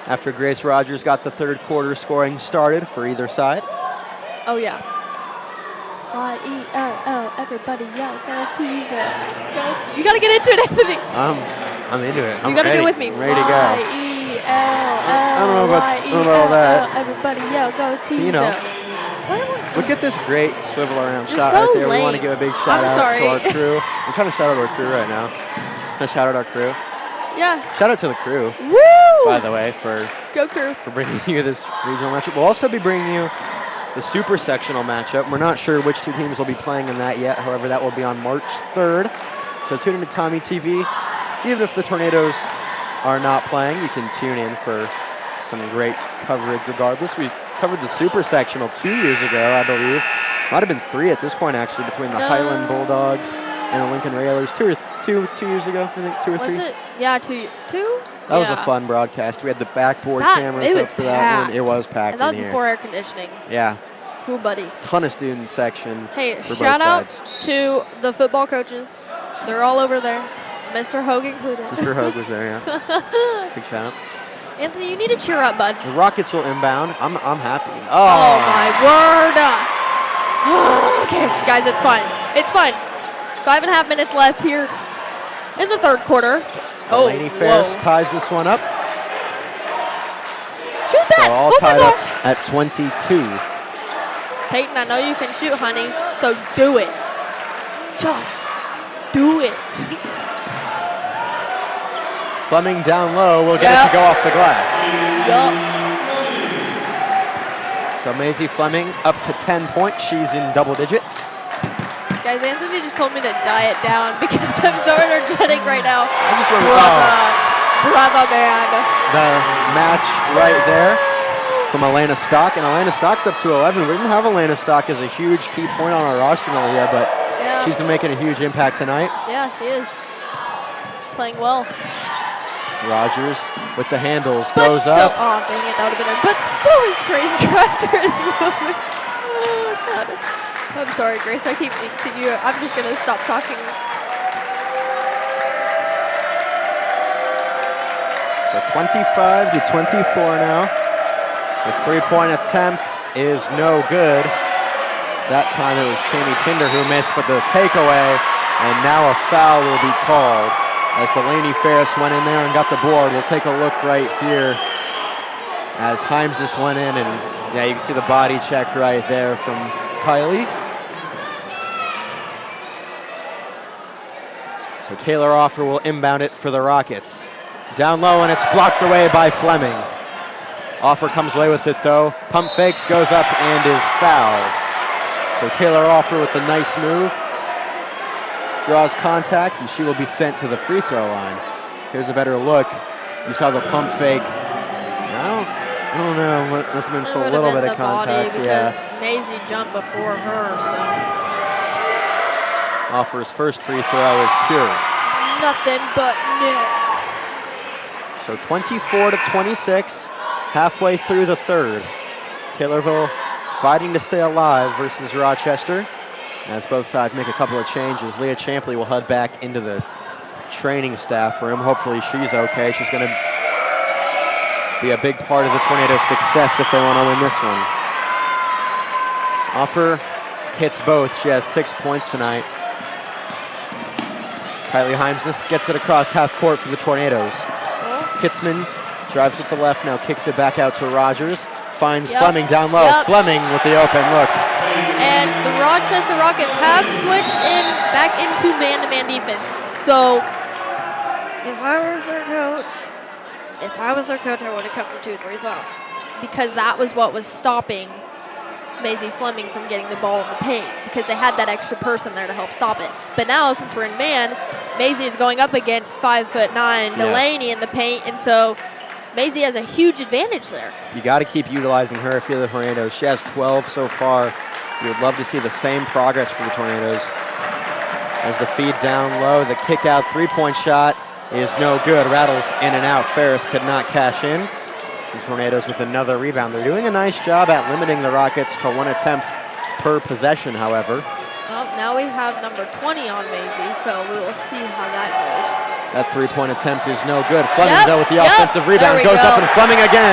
after Grace Rogers got the third quarter scoring started for either side. Oh, yeah. Y-E-L-L, everybody yell, go T-Ville. Go. You got to get into it, Anthony. I'm into it. You got to do it with me. I'm ready to go. Y-E-L-L, I don't know about all that. Everybody yell, go T-Ville. You know. Look at this great swivel around shot so right there. lame. We want to give a big shout out sorry. to our crew. I'm trying to shout out our crew right now. I'm going to shout out our crew. Yeah. Shout out to the crew, Woo! by the way, for crew. bringing you this regional matchup. We'll also be bringing you the super sectional matchup. We're not sure which two teams will be playing in that yet. However, that will be on March 3rd. So tune into TommyTV. Even if the Tornadoes are not playing, you can tune in for some great coverage regardless. We covered the super sectional 2 years ago, I believe. Might have been 3 at this point, actually, between the Highland Bulldogs and the Lincoln Railers. Two years ago, I think, 2 or 3. Was it? Yeah, two? That was a fun broadcast. We had the backboard cameras up for that one. It was packed and that was in here. before air conditioning. Yeah. Cool, buddy. Ton of student section. Hey, for shout both out sides. to the football coaches. They're all over there. Mr. Hogue included. Mr. Hogue was there, yeah. Big shout out. Anthony, you need to cheer up, bud. The Rockets will inbound. I'm happy. Oh my word. Okay, guys, it's fine. It's fine. 5.5 minutes left here in the third quarter. Delaney Ferris ties this one up. Shoot that! So all oh tied my up gosh! at 22. Peyton, I know you can shoot, honey, so do it. Just do it. Fleming down low will get it to go off the glass. Yup. So Maisie Fleming up to 10 points. She's in double digits. Guys, Anthony just told me to diet down because I'm so energetic right now. I just want Bravo, man. the match right there from Elena Stock. And Elena Stock's up to 11. We didn't have Elena Stock as a huge key point on our roster yet, but she's been making a huge impact tonight. Yeah, she is. She's playing well. Rogers with the handles But goes so, up. oh, dang it, that would have been it. But so is Grace Rogers moving. Oh, God. I'm sorry, Grace, I keep jinxing you. I'm just going to stop talking. So 25 to 24 now. The three-point attempt is no good. That time it was Kami Tinder who missed, but the takeaway, and now a foul will be called as Delaney Ferris went in there and got the board. We'll take a look right here as Himes just went in, and yeah, you can see the body check right there from Kylie. So Taylor Offer will inbound it for the Rockets. Down low, and it's blocked away by Fleming. Offer comes away with it though. Pump fakes, goes up, and is fouled. So Taylor Offer with the nice move. Draws contact, and she will be sent to the free throw line. Here's a better look. You saw the pump fake. I don't know. Must have been just a little bit of contact. Yeah. Maisie jumped before her, so. Offer's first free throw is pure. Nothing but net. So 24 to 26, halfway through the third. Taylorville fighting to stay alive versus Rochester. As both sides make a couple of changes, Leah Champley will head back into the training staff room. Hopefully she's okay. She's going to be a big part of the Tornadoes' success if they want to win this one. Offer hits both. She has 6 points tonight. Kylie Himes gets it across half court for the Tornadoes. Kitzman drives with the left, now kicks it back out to Rogers. Finds Fleming down low. Fleming with the open look. And the Rochester Rockets have switched back into man-to-man defense. So if I was their coach, I would have kept the 2-3s up. Because that was what was stopping Maisie Fleming from getting the ball in the paint, because they had that extra person there to help stop it. But now, since we're in man, Maisie is going up against 5'9" Delaney in the paint, and so Maisie has a huge advantage there. You got to keep utilizing her if you're the Tornadoes. She has 12 so far. You would love to see the same progress for the Tornadoes. As the feed down low, the kick out three-point shot is no good. Rattles in and out. Ferris could not cash in. The Tornadoes with another rebound. They're doing a nice job at limiting the Rockets to one attempt per possession, however. Well, now we have number 20 on Maisie, so we will see how that goes. That three-point attempt is no good. Fleming, though, with the offensive rebound, goes up, and Fleming again.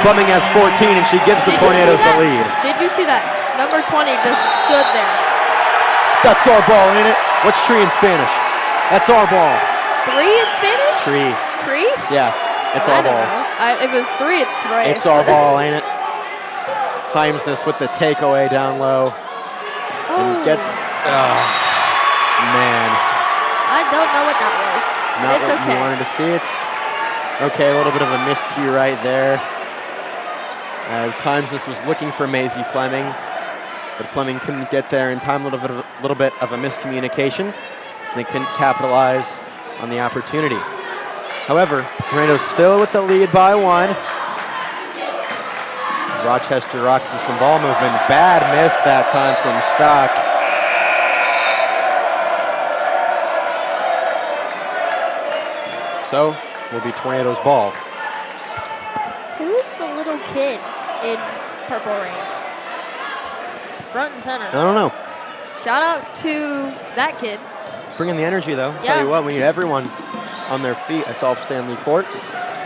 Fleming has 14, and she gives the Tornadoes the lead. Did you see that? Number 20 just stood there. That's our ball, ain't it? What's tree in Spanish? That's our ball. 3 in Spanish? Tree. Tree? Yeah, it's our ball. If it was 3, it's 3. It's our ball, ain't it? Himes with the takeaway down low. And gets, man. I don't know what that was. Not it's what okay. you wanted to see. It's okay, a little bit of a miscue right there. As Himes was looking for Maisie Fleming, but Fleming couldn't get there in time. A little bit of a miscommunication. They couldn't capitalize on the opportunity. However, Tornadoes still with the lead by 1. Rochester Rockets with some ball movement. Bad miss that time from Stock. So, will be Tornadoes ball. Who is the little kid in Purple Rain? Front and center. I don't know. Shout out to that kid. Bringing the energy, though. Yeah. Tell you what, we need everyone on their feet at Dolph Stanley Court.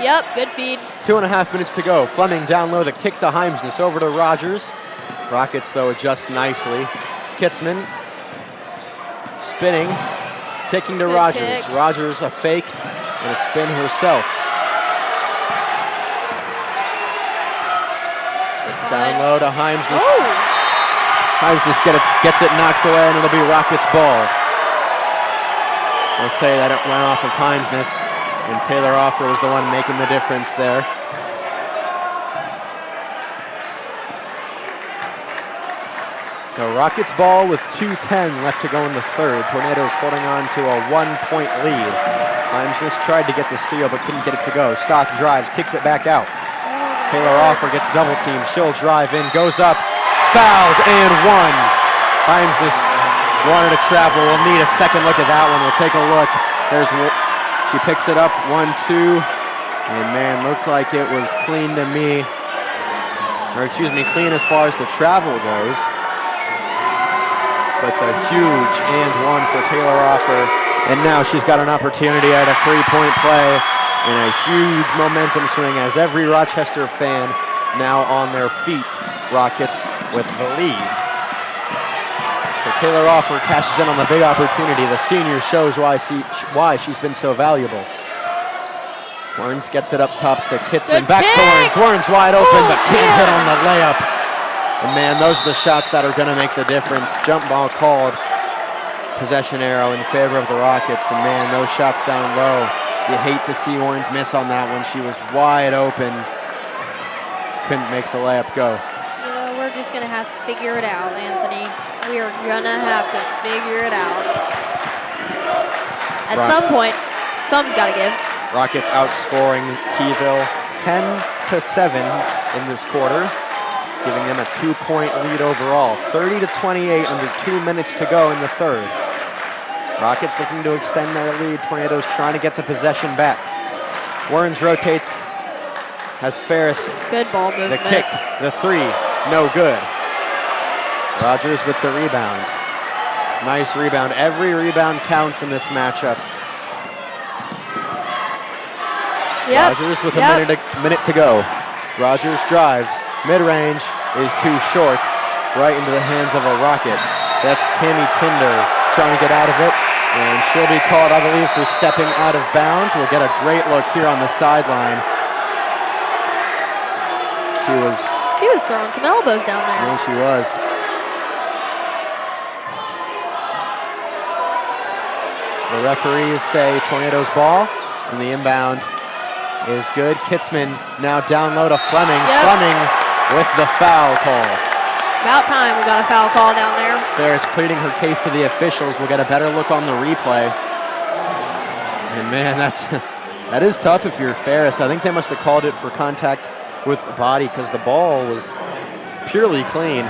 Yep, good feed. 2.5 minutes to go. Fleming down low, the kick to Himes, over to Rogers. Rockets, though, adjust nicely. Kitzman spinning, kicking to Good Rogers. kick. Rogers, a fake and a spin herself. Down low to Himes. Himes just gets it knocked away, and it'll be Rockets ball. I'll say that it went off of Himesness, and Taylor Offer was the one making the difference there. So Rockets ball with 2:10 left to go in the third. Tornadoes holding on to a 1-point lead. Himesness tried to get the steal, but couldn't get it to go. Stock drives, kicks it back out. Taylor Offer gets double teamed. She'll drive in, goes up, fouled, and one. Himesness wanted to travel. We'll need a second look at that one. We'll take a look. She picks it up, 1-2. And man, looked like it was clean to me. Or excuse me, clean as far as the travel goes. But the huge and one for Taylor Offer. And now she's got an opportunity at a 3-point play. in a huge momentum swing as every Rochester fan now on their feet. Rockets with the lead. So Taylor Offer cashes in on the big opportunity. The senior shows why she's been so valuable. Warrens gets it up top to Kitzman. Back to Warrens. Warrens wide open, but can't hit on the layup. And man, those are the shots that are going to make the difference. Jump ball called. Possession arrow in favor of the Rockets. And man, those shots down low. You hate to see Warrens miss on that one. She was wide open. Couldn't make the layup go. You know, we're just going to have to figure it out, Anthony. We are going to have to figure it out. At some point, something's got to give. Rockets outscoring T-ville 10-7 in this quarter, giving them a 2-point lead overall. 30-28 under 2 minutes to go in the third. Rockets looking to extend their lead. Tornadoes trying to get the possession back. Warrens rotates, has Ferris. Good ball movement. The kick, the three, no good. Rogers with the rebound. Nice rebound. Every rebound counts in this matchup. Rogers with a minute to go. Rogers drives. Mid-range is too short. Right into the hands of a Rocket. That's Tammy Tinder trying to get out of it. And she'll be called, I believe, for stepping out of bounds. We'll get a great look here on the sideline. She was throwing some elbows down there. Yeah, she was. So the referees say Tornadoes ball, and the inbound is good. Kitzman now down low to Fleming. Fleming with the foul call. About time we got a foul call down there. Ferris pleading her case to the officials. We'll get a better look on the replay. And man, that is tough if you're Ferris. I think they must have called it for contact with the body because the ball was purely clean.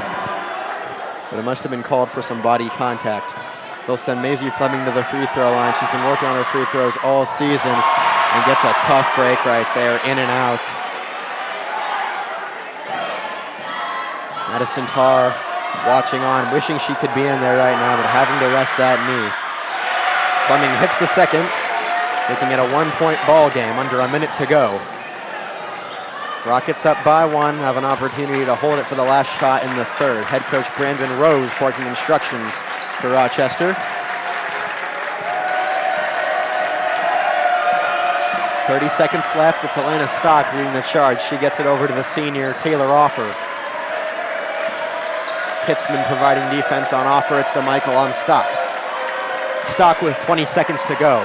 But it must have been called for some body contact. They'll send Maisie Fleming to the free throw line. She's been working on her free throws all season and gets a tough break right there, in and out. Madison Tarr watching on, wishing she could be in there right now, but having to rest that knee. Fleming hits the second, making it a 1-point ball game, under a minute to go. Rockets up by 1, have an opportunity to hold it for the last shot in the third. Head coach Brandon Rose barking instructions for Rochester. 30 seconds left. It's Elena Stock leading the charge. She gets it over to the senior, Taylor Offer. Kitzman providing defense on Offer. It's DeMichael on Stock. Stock with 20 seconds to go.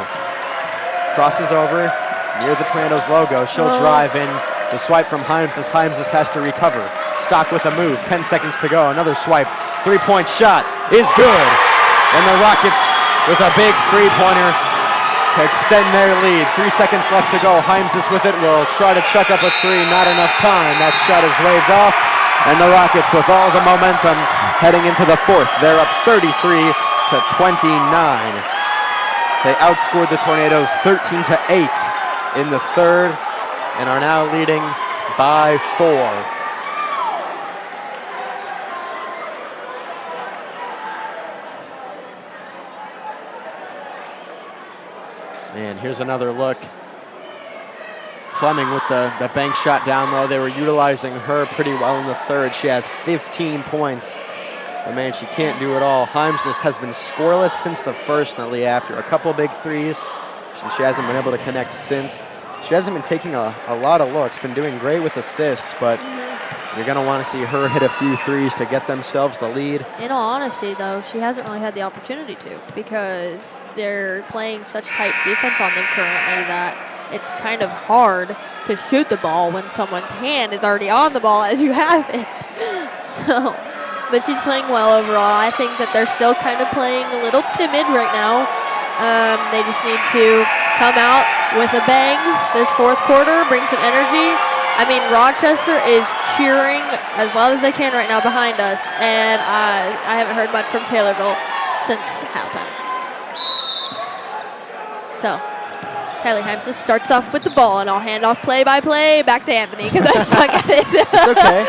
Crosses over near the Tornadoes logo. She'll drive in. The swipe from Heimses. Heimses has to recover. Stock with a move. 10 seconds to go. Another swipe. 3-point shot is good. And the Rockets with a big three-pointer to extend their lead. 3 seconds left to go. Heimses with it will try to chuck up a three. Not enough time. That shot is waved off. And the Rockets with all the momentum heading into the fourth. They're up 33-29. They outscored the Tornadoes 13-8 in the third and are now leading by 4. Man, here's another look. Fleming with the bank shot down low. They were utilizing her pretty well in the third. She has 15 points. But man, she can't do it all. Heimsless has been scoreless since the first, Nelly, after a couple big threes. She hasn't been able to connect since. She hasn't been taking a lot of looks. Been doing great with assists, but you're going to want to see her hit a few threes to get themselves the lead. In all honesty, though, she hasn't really had the opportunity to because they're playing such tight defense on them currently that it's kind of hard to shoot the ball when someone's hand is already on the ball as you have it. So, but she's playing well overall. I think that they're still kind of playing a little timid right now. They just need to come out with a bang this fourth quarter, bring some energy. I mean, Rochester is cheering as loud as they can right now behind us, and I haven't heard much from Taylorville since halftime. So, Kylie Himes just starts off with the ball, and I'll hand off play-by-play back to Anthony because I suck at it. It's okay.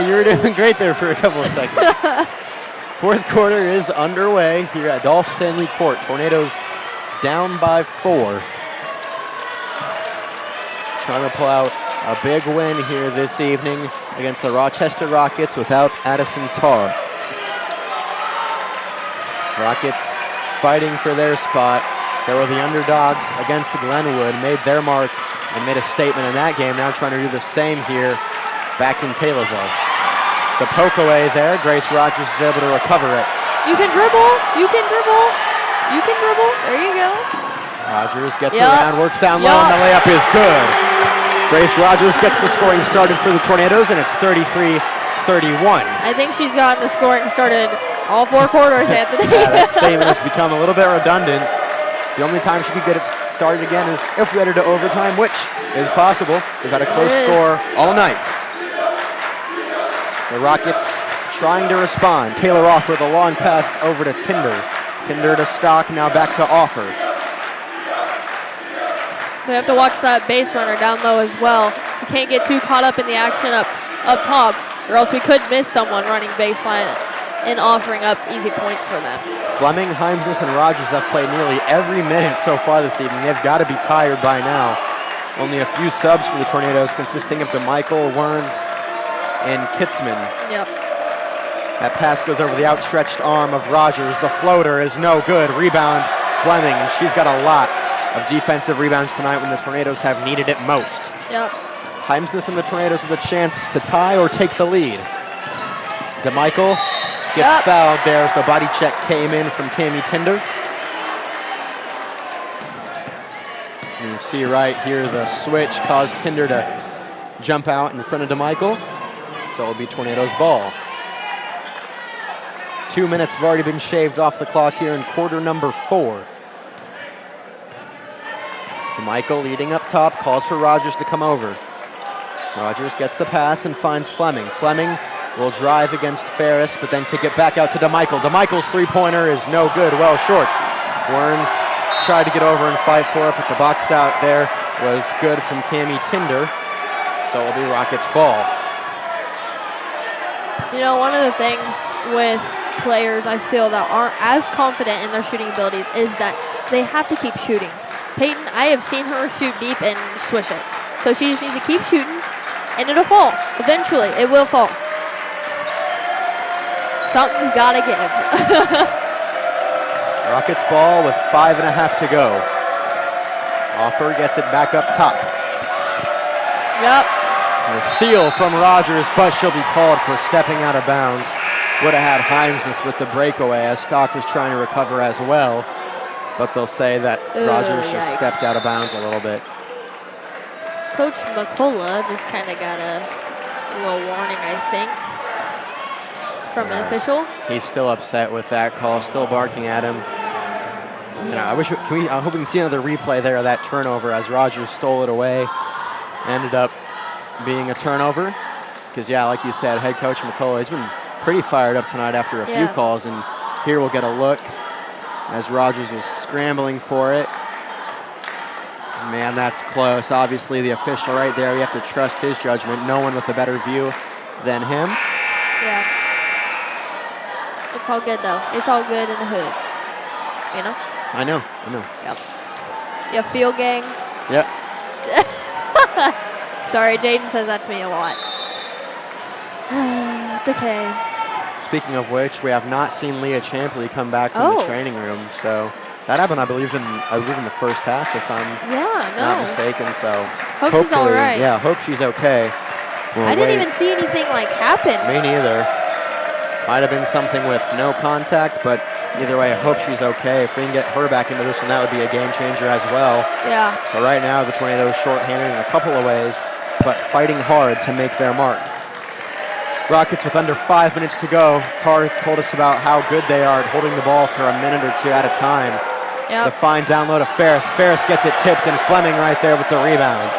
You were doing great there for a couple of seconds. Fourth quarter is underway here at Dolph Stanley Court. Tornadoes down by 4. trying to pull out a big win here this evening against the Rochester Rockets without Addison Tarr. Rockets fighting for their spot. They were the underdogs against Glenwood, made their mark and made a statement in that game. Now trying to do the same here back in Taylorville. The poke away there. Grace Rogers is able to recover it. You can dribble. You can dribble. You can dribble. There you go. Rogers gets around, works down low, and the layup is good. Grace Rogers gets the scoring started for the Tornadoes, and it's 33-31. I think she's gotten the scoring started all 4 quarters, Anthony. Yeah, that statement has become a little bit redundant. The only time she could get it started again is if we headed to overtime, which is possible. We've had a close score all night. The Rockets trying to respond. Taylor off with a long pass over to Tinder. Tinder to Stock, now back to Offer. We have to watch that base runner down low as well. We can't get too caught up in the action up top, or else we could miss someone running baseline and offering up easy points for them. Fleming, Heimsness, and Rogers have played nearly every minute so far this evening. They've got to be tired by now. Only a few subs for the Tornadoes, consisting of DeMichael, Werns, and Kitzman. Yep. That pass goes over the outstretched arm of Rogers. The floater is no good. Rebound, Fleming, and she's got a lot of defensive rebounds tonight when the Tornadoes have needed it most. Yep. Heimsness and the Tornadoes with a chance to tie or take the lead. DeMichael gets fouled there as the body check came in from Cami Tinder. And you see right here the switch caused Tinder to jump out in front of DeMichael. So it'll be Tornadoes ball. 2 minutes have already been shaved off the clock here in quarter number 4. DeMichael leading up top, calls for Rogers to come over. Rogers gets the pass and finds Fleming. Fleming will drive against Ferris, but then kick it back out to DeMichael. DeMichael's three-pointer is no good, well short. Werns tried to get over and fight for it, but the box out there was good from Cami Tinder. So it'll be Rockets ball. You know, one of the things with players I feel that aren't as confident in their shooting abilities is that they have to keep shooting. Peyton, I have seen her shoot deep and swish it. So she just needs to keep shooting, and it'll fall. Eventually, it will fall. Something's got to give. Rockets ball with 5.5 to go. Offer gets it back up top. Yep. And a steal from Rogers, but she'll be called for stepping out of bounds. Would have had Heimsness with the breakaway as Stock was trying to recover as well. But they'll say that Rogers just stepped out of bounds a little bit. Coach McCullough just kind of got a little warning, I think, from an official. He's still upset with that call, still barking at him. You know, I hope we can see another replay there of that turnover as Rogers stole it away. Ended up being a turnover. Because, yeah, like you said, head coach McCullough, he's been pretty fired up tonight after a few calls. And here we'll get a look as Rogers was scrambling for it. Man, that's close. Obviously, the official right there, we have to trust his judgment. No one with a better view than him. Yeah. It's all good, though. It's all good in the hood. You know? I know. Yep. You field gang? Yep. Sorry, Jaden says that to me a lot. It's okay. Speaking of which, we have not seen Leah Champley come back from the training room. So that happened, I believe, in the first half, if I'm not mistaken. So hope she's all right. Yeah, hope she's okay. I didn't even see anything like happen. Me neither. Might have been something with no contact, but either way, I hope she's okay. If we can get her back into this one, that would be a game changer as well. Yeah. So right now, the Tornadoes shorthanded in a couple of ways, but fighting hard to make their mark. Rockets with under 5 minutes to go. Tar told us about how good they are at holding the ball for a minute or two at a time. Yep. The fine down low to Ferris. Ferris gets it tipped, and Fleming right there with the rebound.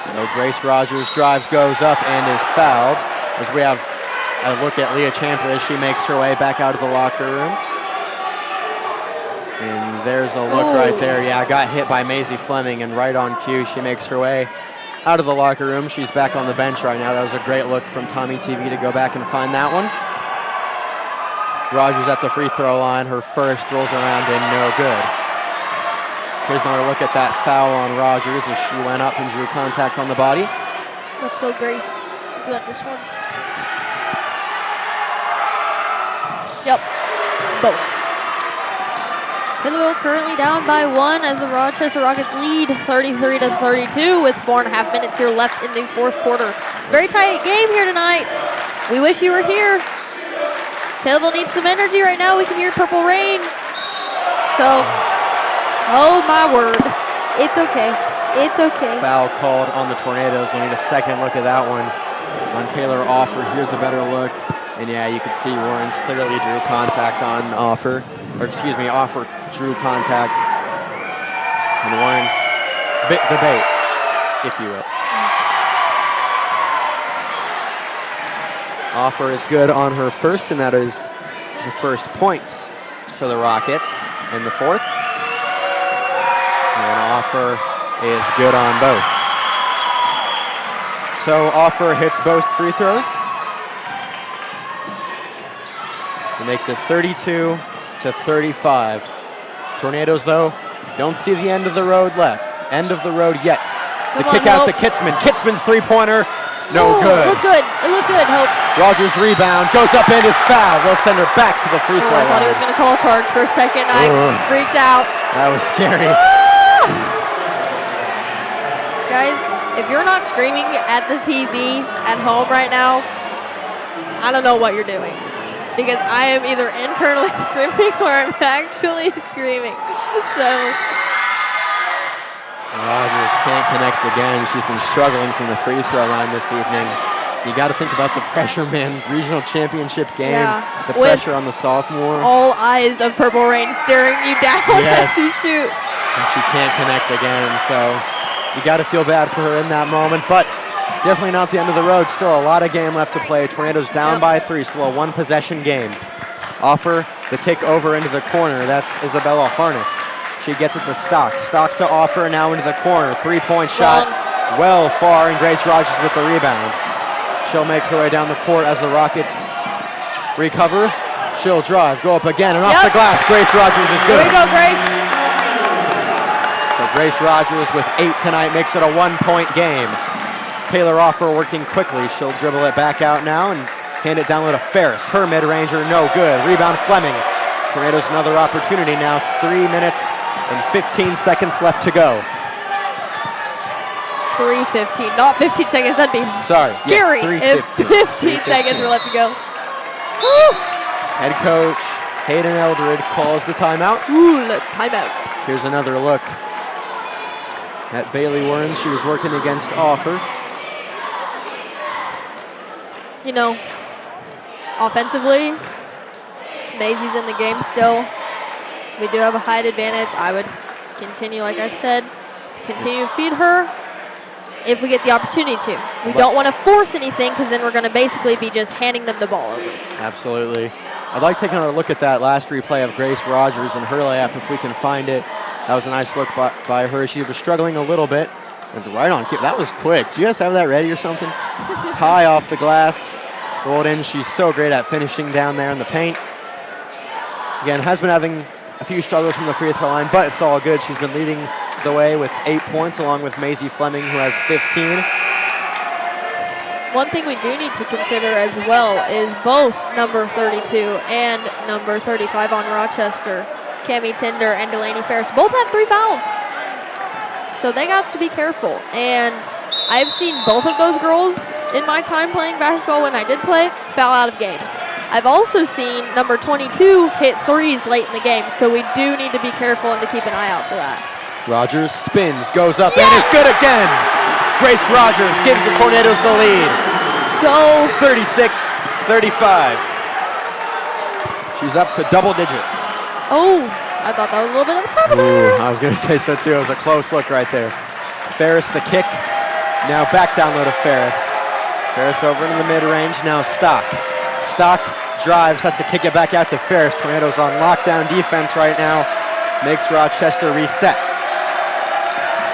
So Grace Rogers drives, goes up, and is fouled. As we have a look at Leah Champley as she makes her way back out of the locker room. And there's a look right there. Yeah, got hit by Maisie Fleming, and right on cue, she makes her way out of the locker room. She's back on the bench right now. That was a great look from TommyTV to go back and find that one. Rogers at the free throw line. Her first rolls around and no good. Here's another look at that foul on Rogers as she went up and drew contact on the body. Let's go, Grace. You got this one. Yep. Both. Taylorville currently down by 1 as the Rochester Rockets lead 33-32 with 4.5 minutes here left in the fourth quarter. It's a very tight game here tonight. We wish you were here. Taylorville needs some energy right now. We can hear Purple Rain. So, oh my word. It's okay. It's okay. Foul called on the Tornadoes. We'll need a second look at that one on Taylor Offer. Here's a better look. And yeah, you can see Warrens clearly drew contact on Offer. Or excuse me, Offer drew contact. And Warrens bit the bait, if you will. Offer is good on her first, and that is the first points for the Rockets in the fourth. And Offer is good on both. So Offer hits both free throws. It makes it 32-35. Tornadoes, though, don't see the end of the road yet. The kick out to Kitzman. Kitzman's three-pointer, no good. It looked good. It looked good, Hope. Rogers rebound, goes up and is fouled. They'll send her back to the free throw line. I thought he was going to call a charge for a second. I freaked out. That was scary. Guys, if you're not screaming at the TV at home right now, I don't know what you're doing. Because I am either internally screaming or I'm actually screaming. So Rogers can't connect again. She's been struggling from the free throw line this evening. You got to think about the pressure, man. Regional championship game, yeah, the pressure on the sophomore. All eyes of Purple Rain staring you down as you shoot. And she can't connect again, so you got to feel bad for her in that moment. But definitely not the end of the road. Still a lot of game left to play. Tornadoes down by 3. Still a one-possession game. Offer the kick over into the corner. That's Isabella Harness. She gets it to Stock. Stock to Offer, now into the corner. Three-point shot well far, and Grace Rogers with the rebound. She'll make her way down the court as the Rockets recover. She'll drive, go up again, and off the glass. Grace Rogers is good. Here we go, Grace. So Grace Rogers with 8 tonight makes it a one-point game. Taylor Offer working quickly. She'll dribble it back out now and hand it down low to Ferris. Her mid-ranger, no good. Rebound Fleming. Tornadoes another opportunity now. 3 minutes and 15 seconds left to go. 3:15, not 15 seconds. That'd be scary if 15 seconds were left to go. Woo! Head coach Hayden Eldred calls the timeout. Ooh, look, timeout. Here's another look at Bailey Warren. She was working against Offer. You know, offensively, Maisie's in the game still. We do have a height advantage. I would continue, like I've said, to continue to feed her if we get the opportunity to. We don't want to force anything because then we're going to basically be just handing them the ball over. Absolutely. I'd like to take another look at that last replay of Grace Rogers and her layup if we can find it. That was a nice look by her. She was struggling a little bit. And right on cue. That was quick. Do you guys have that ready or something? High off the glass. Rolled in. She's so great at finishing down there in the paint. Again, has been having a few struggles from the free throw line, but it's all good. She's been leading the way with 8 points, along with Maisie Fleming, who has 15. One thing we do need to consider as well is both number 32 and number 35 on Rochester, Cami Tinder and Delaney Ferris, both have 3 fouls. So they got to be careful. And I've seen both of those girls in my time playing basketball when I did play foul out of games. I've also seen number 22 hit threes late in the game, so we do need to be careful and to keep an eye out for that. Rogers spins, goes up, and is good again. Grace Rogers gives the Tornadoes the lead. Let's go. 36-35. She's up to double digits. Oh, I thought that was a little bit of a travel there. I was going to say so too. It was a close look right there. Ferris the kick. Now back down low to Ferris. Ferris over into the mid-range. Now Stock. Stock drives, has to kick it back out to Ferris. Tornadoes on lockdown defense right now. Makes Rochester reset.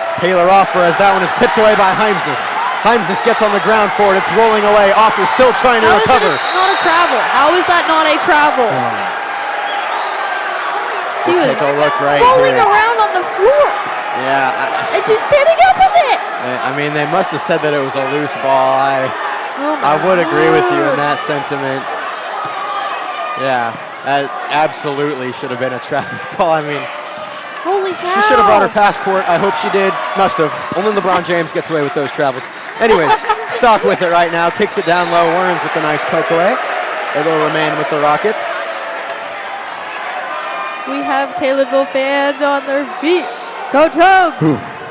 It's Taylor Offer as that one is tipped away by Heimsness. Heimsness gets on the ground for it. It's rolling away. Offer still trying to recover. How is it not a travel? How is that not a travel? She was Take a look right rolling here. around on the floor. Yeah. And she's standing up with it. I mean, they must have said that it was a loose ball. Oh my I would agree with you in Lord. that sentiment. Yeah, that absolutely should have been a traffic call. I mean, Holy cow. she should have brought her passport. I hope she did. Must have. Only LeBron James gets away with those travels. Anyways, Stock with it right now. Kicks it down low. Warrens with the nice poke away. It will remain with the Rockets. We have Taylorville fans on their feet. Coach Hogue.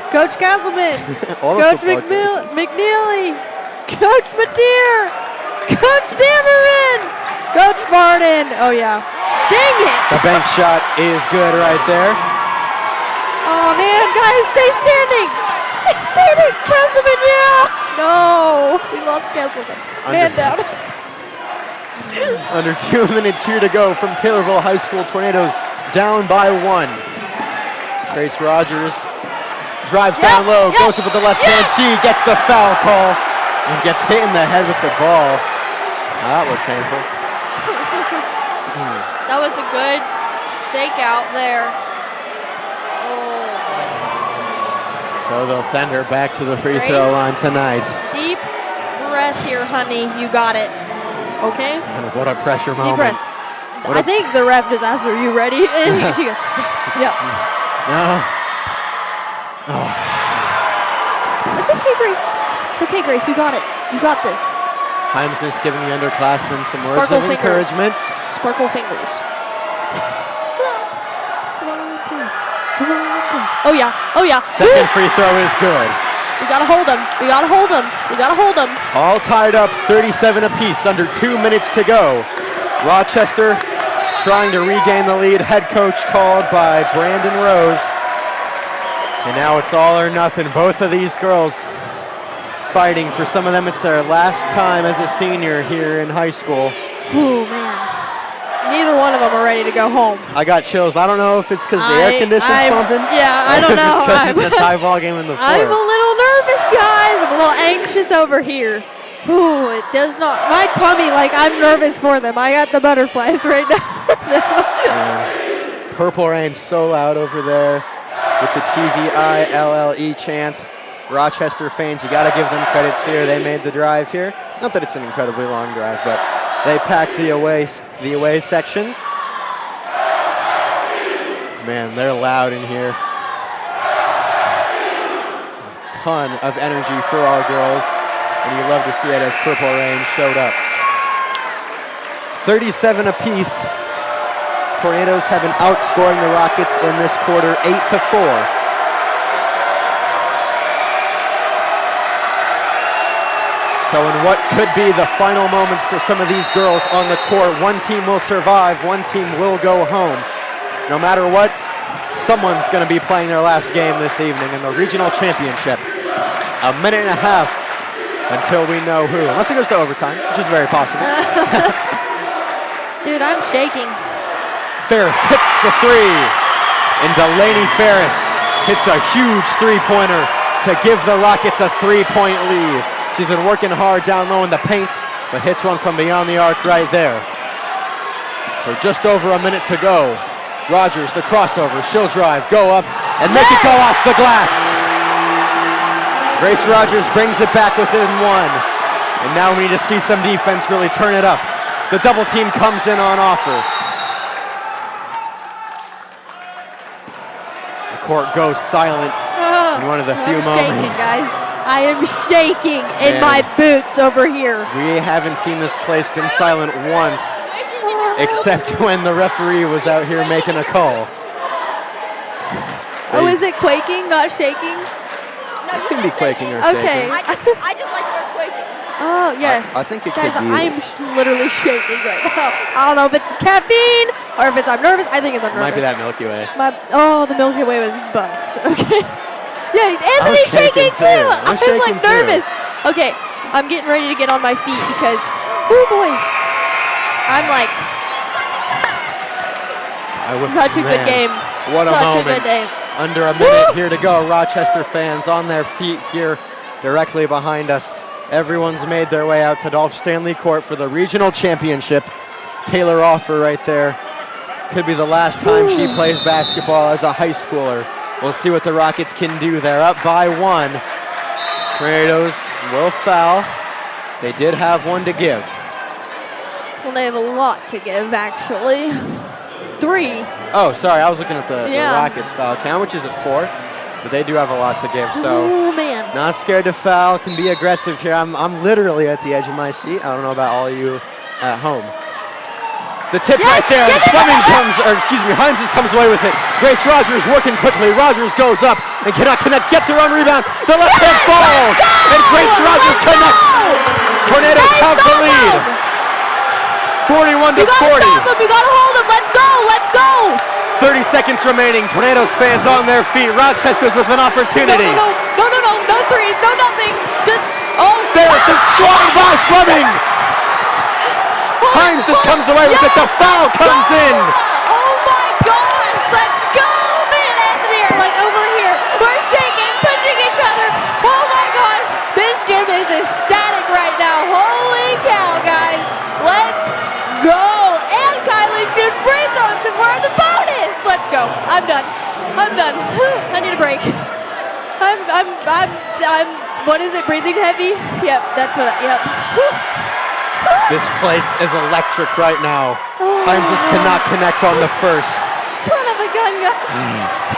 Coach Castleman. All the Coach football coaches. McNeely. Coach Mateer. Coach Dameron. Coach Varden. Oh, yeah. Dang it. The bank shot is good right there. Oh, man, guys, stay standing. Stay standing. Castleman, yeah. No. We lost Castleman. Man down. Under 2 minutes here to go from Taylorville High School Tornadoes down by 1. Grace Rogers drives down low, goes up with the left hand. She gets the foul call and gets hit in the head with the ball. That looked painful. That was a good fake out there. Oh. So they'll send her back to the free Grace. throw line tonight. Deep breath here, honey. You got it. Okay? And what a pressure Deep moment. breath. I think the ref just asked her, "You ready?" And she goes, "Yeah." No. It's okay, Grace. It's okay, Grace. You got it. You got this. Heimsness giving the underclassmen some words Sparkle of fingers. encouragement. Sparkle fingers. Come on, Grace. Come on, Grace. Oh yeah. Oh yeah. Second free throw is good. We gotta hold him. We gotta hold him. We gotta hold him. All tied up, 37 apiece, under 2 minutes to go. Rochester trying to regain the lead. Head coach called by Brandon Rose. And now it's all or nothing. Both of these girls fighting. For some of them, it's their last time as a senior here in high school. Oh man. Neither one of them are ready to go home. I got chills. I don't know if it's because the air conditioning's pumping. Yeah, I or don't if know. It's because it's a tie ball game in the floor. I'm a little nervous, guys. I'm a little anxious over here. Ooh, it does not. My tummy, like, I'm nervous for them. I got the butterflies right now. Purple Rain so loud over there with the TVILLE chant. Rochester fans, you got to give them credit too. They made the drive here. Not that it's an incredibly long drive, but they packed the away section. Man, they're loud in here. A ton of energy for our girls, and you love to see it as Purple Rain showed up. 37 apiece. Tornadoes have been outscoring the Rockets in this quarter 8-4. So in what could be the final moments for some of these girls on the court, one team will survive, one team will go home. No matter what, someone's going to be playing their last game this evening in the regional championship. A minute and a half until we know who. Unless it goes to overtime, which is very possible. Dude, I'm shaking. Ferris hits the three. And Delaney Ferris hits a huge three-pointer to give the Rockets a 3-point lead. She's been working hard down low in the paint, but hits one from beyond the arc right there. So just over a minute to go. Rogers, the crossover, she'll drive, go up, and make it go off the glass. Grace Rogers brings it back within one. And now we need to see some defense really turn it up. The double team comes in on offer. The court goes silent in one of the few I'm shaking, moments. guys. I am shaking in my boots over here. We haven't seen this place been silent once, except when the referee was out here making a call. Oh, is it quaking, not shaking? It can be quaking or Okay. shaking. I just like the word quaking. Oh, yes. I think it Guys, could be. I'm literally shaking right now. I don't know if it's the caffeine or if it's I'm nervous. I think it's I'm nervous. Might be that Milky Way. The Milky Way was bus. Okay. Yeah, Anthony's shaking shaking too. too. I'm shaking like too. nervous. Okay, I'm getting ready to get on my feet because, oh boy, I'm like such a good game. What a Such moment. a good game. Under a minute here to go. Rochester fans on their feet here directly behind us. Everyone's made their way out to Dolph Stanley Court for the regional championship. Taylor Offer right there Could be the last time she plays basketball as a high schooler. We'll see what the Rockets can do. They're up by 1. Tornadoes will foul. They did have one to give. Well, they have a lot to give, actually. 3. Oh, sorry, I was looking at the Rockets foul count, which is at 4. But they do have a lot to give, so Oh, man. not scared to foul, can be aggressive here. I'm literally at the edge of my seat. I don't know about all of you at home. The tip right there, and Himes just comes away with it. Grace Rogers working quickly. Rogers goes up and cannot connect, gets her own rebound. The left hand falls, and Grace Rogers connects. Tornadoes have the lead. 41 to 40. You gotta stop him, you gotta hold him. Let's go, let's go. 30 seconds remaining. Tornadoes fans on their feet. Rochester's with an opportunity. No threes, no nothing. Just, Ferris is swatted by Fleming. Himes just comes away with it. The foul comes in. Oh my gosh, let's go. Man, Anthony are like over here. We're shaking, pushing each other. Oh my gosh, this gym is ecstatic right now. Holy cow, guys. Let's go. And Kylie shoot free throws because we're in the bonus. Let's go. I'm done. I need a break. I'm what is it, breathing heavy? Yep, that's what yep. Whew. This place is electric right now. Himes just cannot connect on the first. Son of a gun, guys.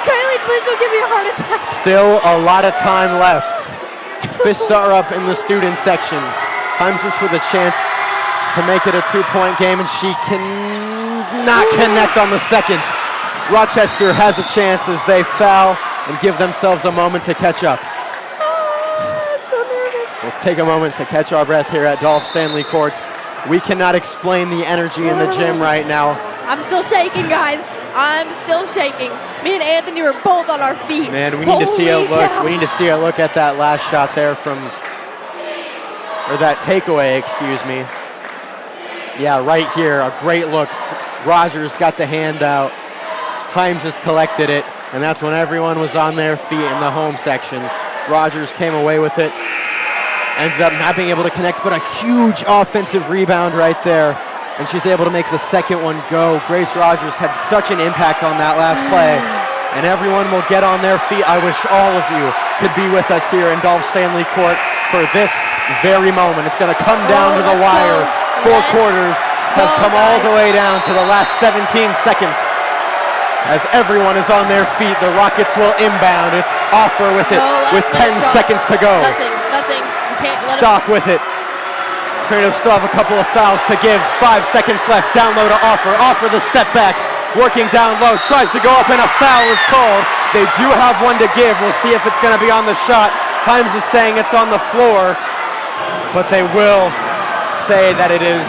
Kylie, please don't give me a heart attack. Still a lot of time left. Fists are up in the student section. Himes just with a chance to make it a 2-point game, and she cannot connect on the second. Rochester has a chance as they foul and give themselves a moment to catch up. I'm so nervous. We'll take a moment to catch our breath here at Dolph Stanley Court. We cannot explain the energy in the gym right now. I'm still shaking, guys. I'm still shaking. Me and Anthony were both on our feet. Man, we need to see a look. Cow. We need to see a look at that last shot there or that takeaway, excuse me. Yeah, right here, a great look. Rogers got the hand out. Himes just collected it, and that's when everyone was on their feet in the home section. Rogers came away with it. Ended up not being able to connect, but a huge offensive rebound right there. And she's able to make the second one go. Grace Rogers had such an impact on that last play. And everyone will get on their feet. I wish all of you could be with us here in Dolph Stanley Court for this very moment. It's going to come down to the wire. Four quarters have come all the way down to the last 17 seconds. As everyone is on their feet, the Rockets will inbound. It's Offer with it with 10 seconds to go. Nothing. You can't let Stock with it. Tornadoes still have a couple of fouls to give. 5 seconds left. Down low to Offer. Offer the step back. Working down low. Tries to go up and a foul is called. They do have one to give. We'll see if it's going to be on the shot. Himes is saying it's on the floor. But they will say that it is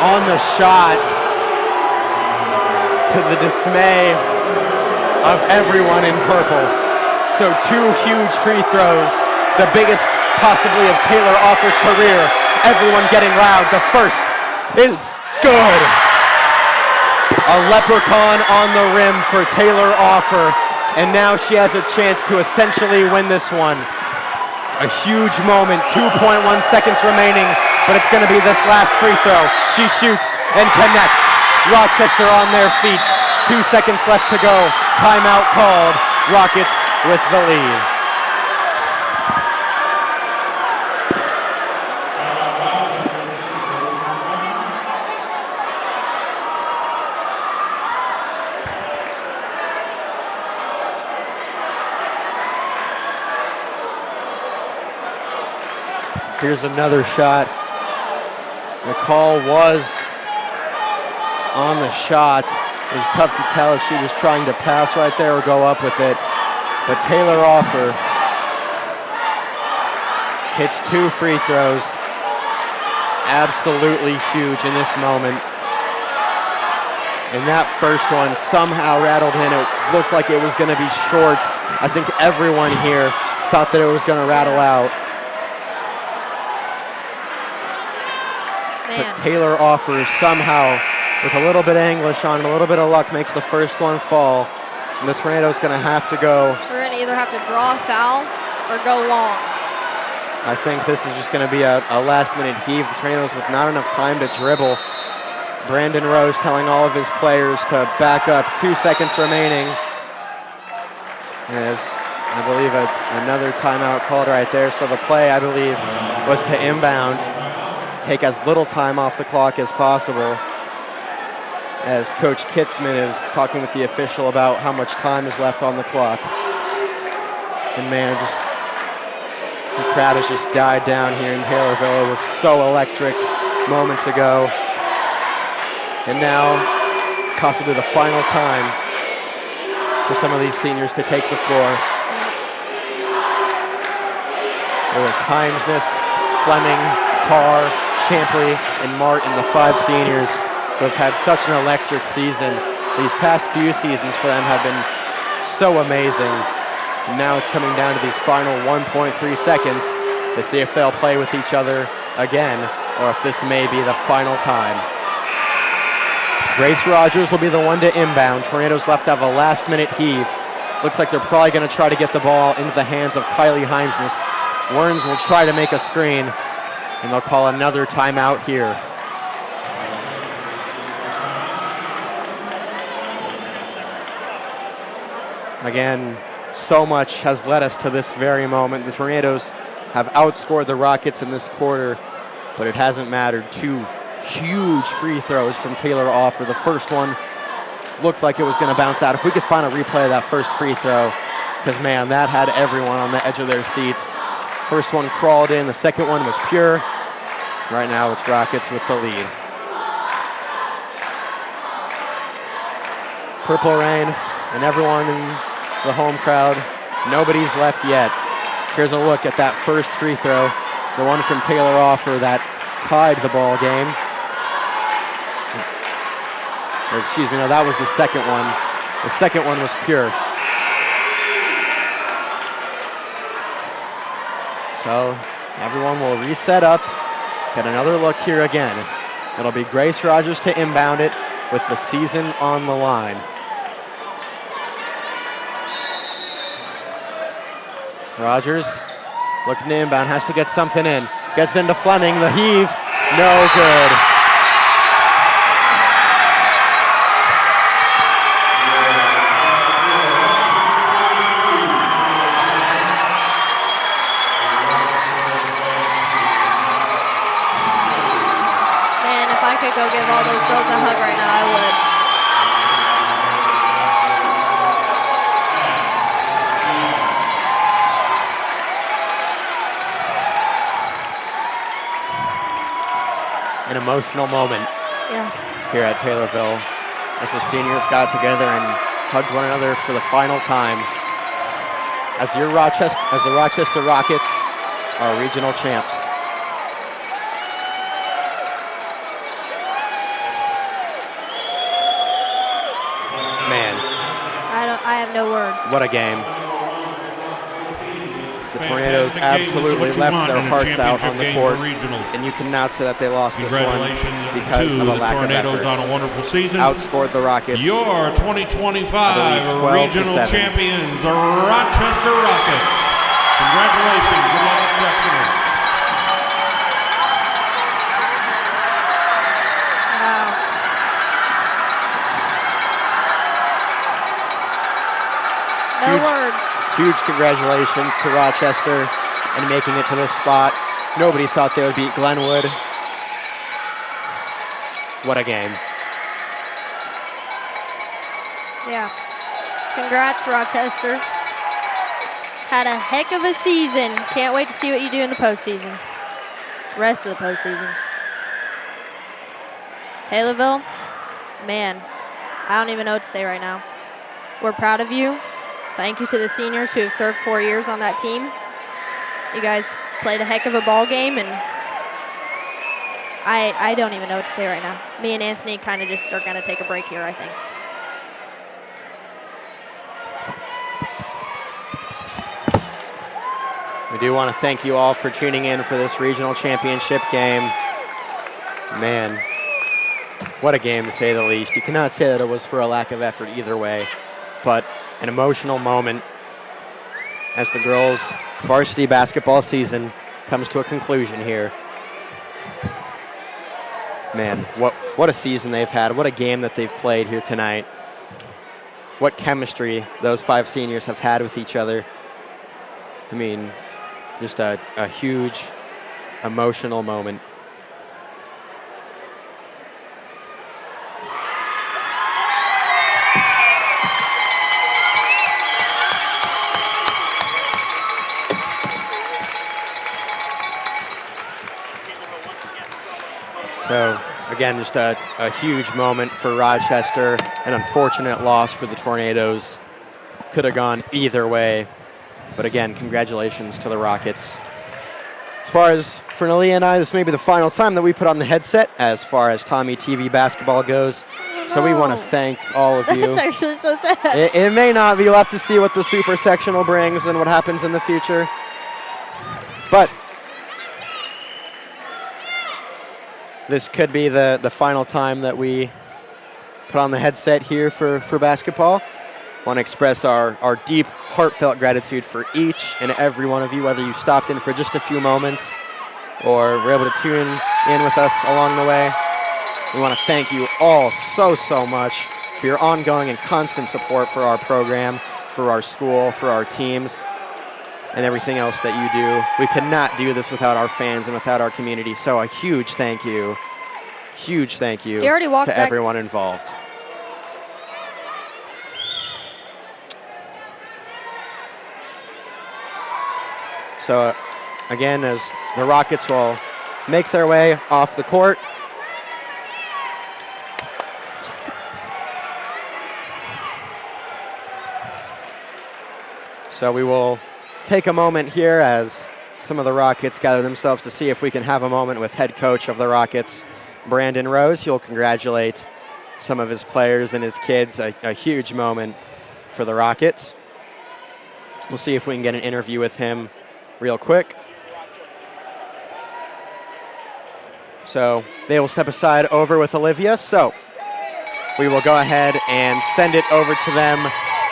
on the shot, to the dismay of everyone in purple. So 2 huge free throws, the biggest possibly of Taylor Offer's career. Everyone getting loud. The first is good. A leprechaun on the rim for Taylor Offer, and now she has a chance to essentially win this one. A huge moment, 2.1 seconds remaining, but it's going to be this last free throw. She shoots and connects. Rochester on their feet. 2 seconds left to go. Timeout called. Rockets with the lead. Here's another shot. The call was on the shot. It was tough to tell if she was trying to pass right there or go up with it. But Taylor Offer hits 2 free throws. Absolutely huge in this moment. And that first one somehow rattled in. It looked like it was going to be short. I think everyone here thought that it was going to rattle out. But Taylor Offer somehow, with a little bit of English on it, a little bit of luck, makes the first one fall. And the Tornadoes going to have to go. We're going to either have to draw a foul or go long. I think this is just going to be a last-minute heave. The Tornadoes with not enough time to dribble. Brandon Rose telling all of his players to back up. 2 seconds remaining. As I believe another timeout called right there. So the play, I believe, was to inbound, take as little time off the clock as possible. As Coach Kitzman is talking with the official about how much time is left on the clock. And man, the crowd has just died down here in Taylorville. It was so electric moments ago. And now, possibly the final time for some of these seniors to take the floor. It was Heimsness, Fleming, Tarr, Champley, and Martin, the 5 seniors who have had such an electric season. These past few seasons for them have been so amazing. And now it's coming down to these final 1.3 seconds to see if they'll play with each other again or if this may be the final time. Grace Rogers will be the one to inbound. Tornadoes left to have a last-minute heave. Looks like they're probably going to try to get the ball into the hands of Kylie Heimsness. Werns will try to make a screen, and they'll call another timeout here. Again, so much has led us to this very moment. The Tornadoes have outscored the Rockets in this quarter, but it hasn't mattered. 2 huge free throws from Taylor Offer. The first one looked like it was going to bounce out. If we could find a replay of that first free throw, because man, that had everyone on the edge of their seats. First one crawled in, the second one was pure. Right now it's Rockets with the lead. Purple Rain and everyone in the home crowd, nobody's left yet. Here's a look at that first free throw, the one from Taylor Offer that tied the ball game. Or excuse me, no, that was the second one. The second one was pure. So everyone will reset up, get another look here again. It'll be Grace Rogers to inbound it with the season on the line. Rogers looking to inbound, has to get something in. Gets it into Fleming, the heave, no good. Man, if I could go give all those girls a hug right now, I would. An emotional moment here at Taylorville as the seniors got together and hugged one another for the final time as the Rochester Rockets are regional champs. Man, I have no words. what a game. The Tornadoes absolutely left their hearts out on the court, and you cannot say that they lost this one because of a lack of effort. On a wonderful season. Outscored the Rockets. Your 2025 regional 12-7. champions, the Rochester Rockets. Congratulations. Good luck this afternoon. No words. Huge congratulations to Rochester and making it to this spot. Nobody thought they would beat Glenwood. What a game. Yeah. Congrats, Rochester. Had a heck of a season. Can't wait to see what you do in the postseason. Rest of the postseason. Taylorville, man, I don't even know what to say right now. We're proud of you. Thank you to the seniors who have served 4 years on that team. You guys played a heck of a ball game, and I don't even know what to say right now. Me and Anthony kind of just are going to take a break here, I think. We do want to thank you all for tuning in for this regional championship game. Man, what a game to say the least. You cannot say that it was for a lack of effort either way, but an emotional moment as the girls' varsity basketball season comes to a conclusion here. man, what a season they've had. What a game that they've played here tonight. What chemistry those 5 seniors have had with each other. I mean, just a huge emotional moment. So, again, just a huge moment for Rochester. An unfortunate loss for the Tornadoes. Could have gone either way. But again, congratulations to the Rockets. As far as for Nalia and I, this may be the final time that we put on the headset as far as TommyTV basketball goes. So we want to thank all of you. That's actually so sad. It may not be. You'll have to see what the Super Sectional brings and what happens in the future. But this could be the final time that we put on the headset here for basketball. I want to express our deep, heartfelt gratitude for each and every one of you, whether you stopped in for just a few moments or were able to tune in with us along the way. We want to thank you all so much for your ongoing and constant support for our program, for our school, for our teams, and everything else that you do. We could not do this without our fans and without our community, so a huge thank you to everyone involved. So, again, as the Rockets will make their way off the court. So we will take a moment here as some of the Rockets gather themselves to see if we can have a moment with head coach of the Rockets, Brandon Rose. He'll congratulate some of his players and his kids, a huge moment for the Rockets. We'll see if we can get an interview with him real quick. So they will step aside over with Olivia. So we will go ahead and send it over to them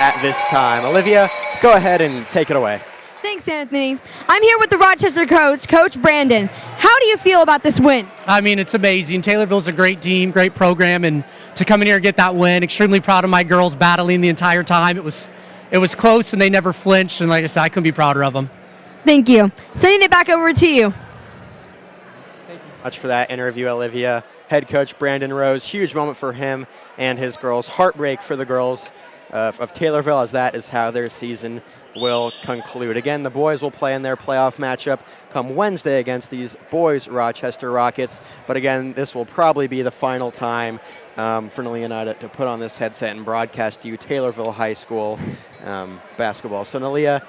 at this time. Olivia, go ahead and take it away. Thanks, Anthony. I'm here with the Rochester coach, Coach Brandon. How do you feel about this win? I mean, it's amazing. Taylorville's a great team, great program, and to come in here and get that win, extremely proud of my girls battling the entire time. It was close, and they never flinched, and like I said, I couldn't be prouder of them. Thank you. Sending it back over to you. Thank you much for that interview, Olivia. Head coach Brandon Rose, huge moment for him and his girls. Heartbreak for the girls of Taylorville, as that is how their season will conclude. Again, the boys will play in their playoff matchup come Wednesday against these boys Rochester Rockets. But again, this will probably be the final time for Nalia and I to put on this headset and broadcast to you Taylorville High School basketball. So Nalia,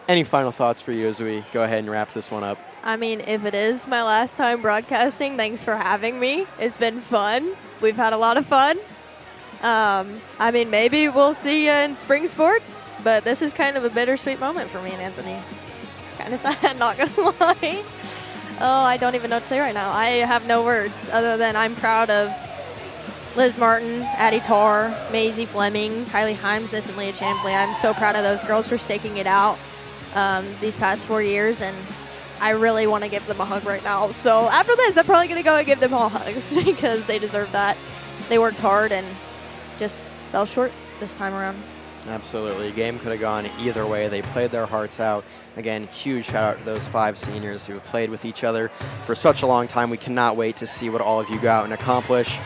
any final thoughts for you as we go ahead and wrap this one up? I mean, if it is my last time broadcasting, thanks for having me. It's been fun. We've had a lot of fun. I mean, maybe we'll see you in spring sports, but this is kind of a bittersweet moment for me and Anthony. Kind of sad, not going to lie. Oh, I don't even know what to say right now. I have no words other than I'm proud of Liz Martin, Addie Tarr, Maisie Fleming, Kylie Himes, and Leah Champley. I'm so proud of those girls for staking it out these past 4 years, and I really want to give them a hug right now. So after this, I'm probably going to go and give them all hugs because they deserve that. They worked hard and just fell short this time around. Absolutely. The game could have gone either way. They played their hearts out. Again, huge shout out to those 5 seniors who have played with each other for such a long time. We cannot wait to see what all of you go out and accomplish.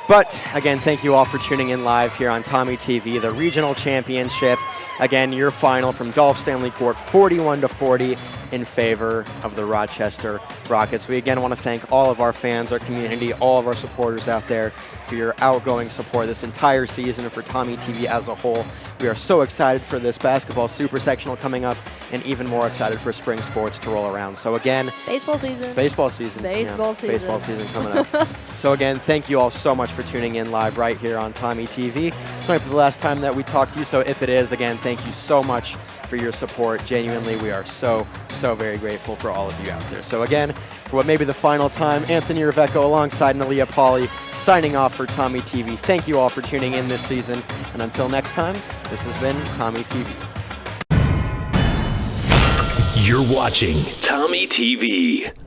But again, thank you all for tuning in live here on TommyTV, the regional championship. Again, your final from Dolph Stanley Court, 41-40 in favor of the Rochester Rockets. We again want to thank all of our fans, our community, all of our supporters out there for your outgoing support this entire season and for TommyTV as a whole. We are so excited for this basketball super sectional coming up and even more excited for spring sports to roll around. So again, Baseball season. Baseball season coming up. So again, thank you all so much for tuning in live right here on TommyTV. This might be the last time that we talk to you, so if it is, again, thank you so much for your support. Genuinely, we are so very grateful for all of you out there. So again, for what may be the final time, Anthony Rebecca alongside Nalia Pauly signing off for TommyTV. Thank you all for tuning in this season, and until next time, this has been TommyTV. You're watching TommyTV.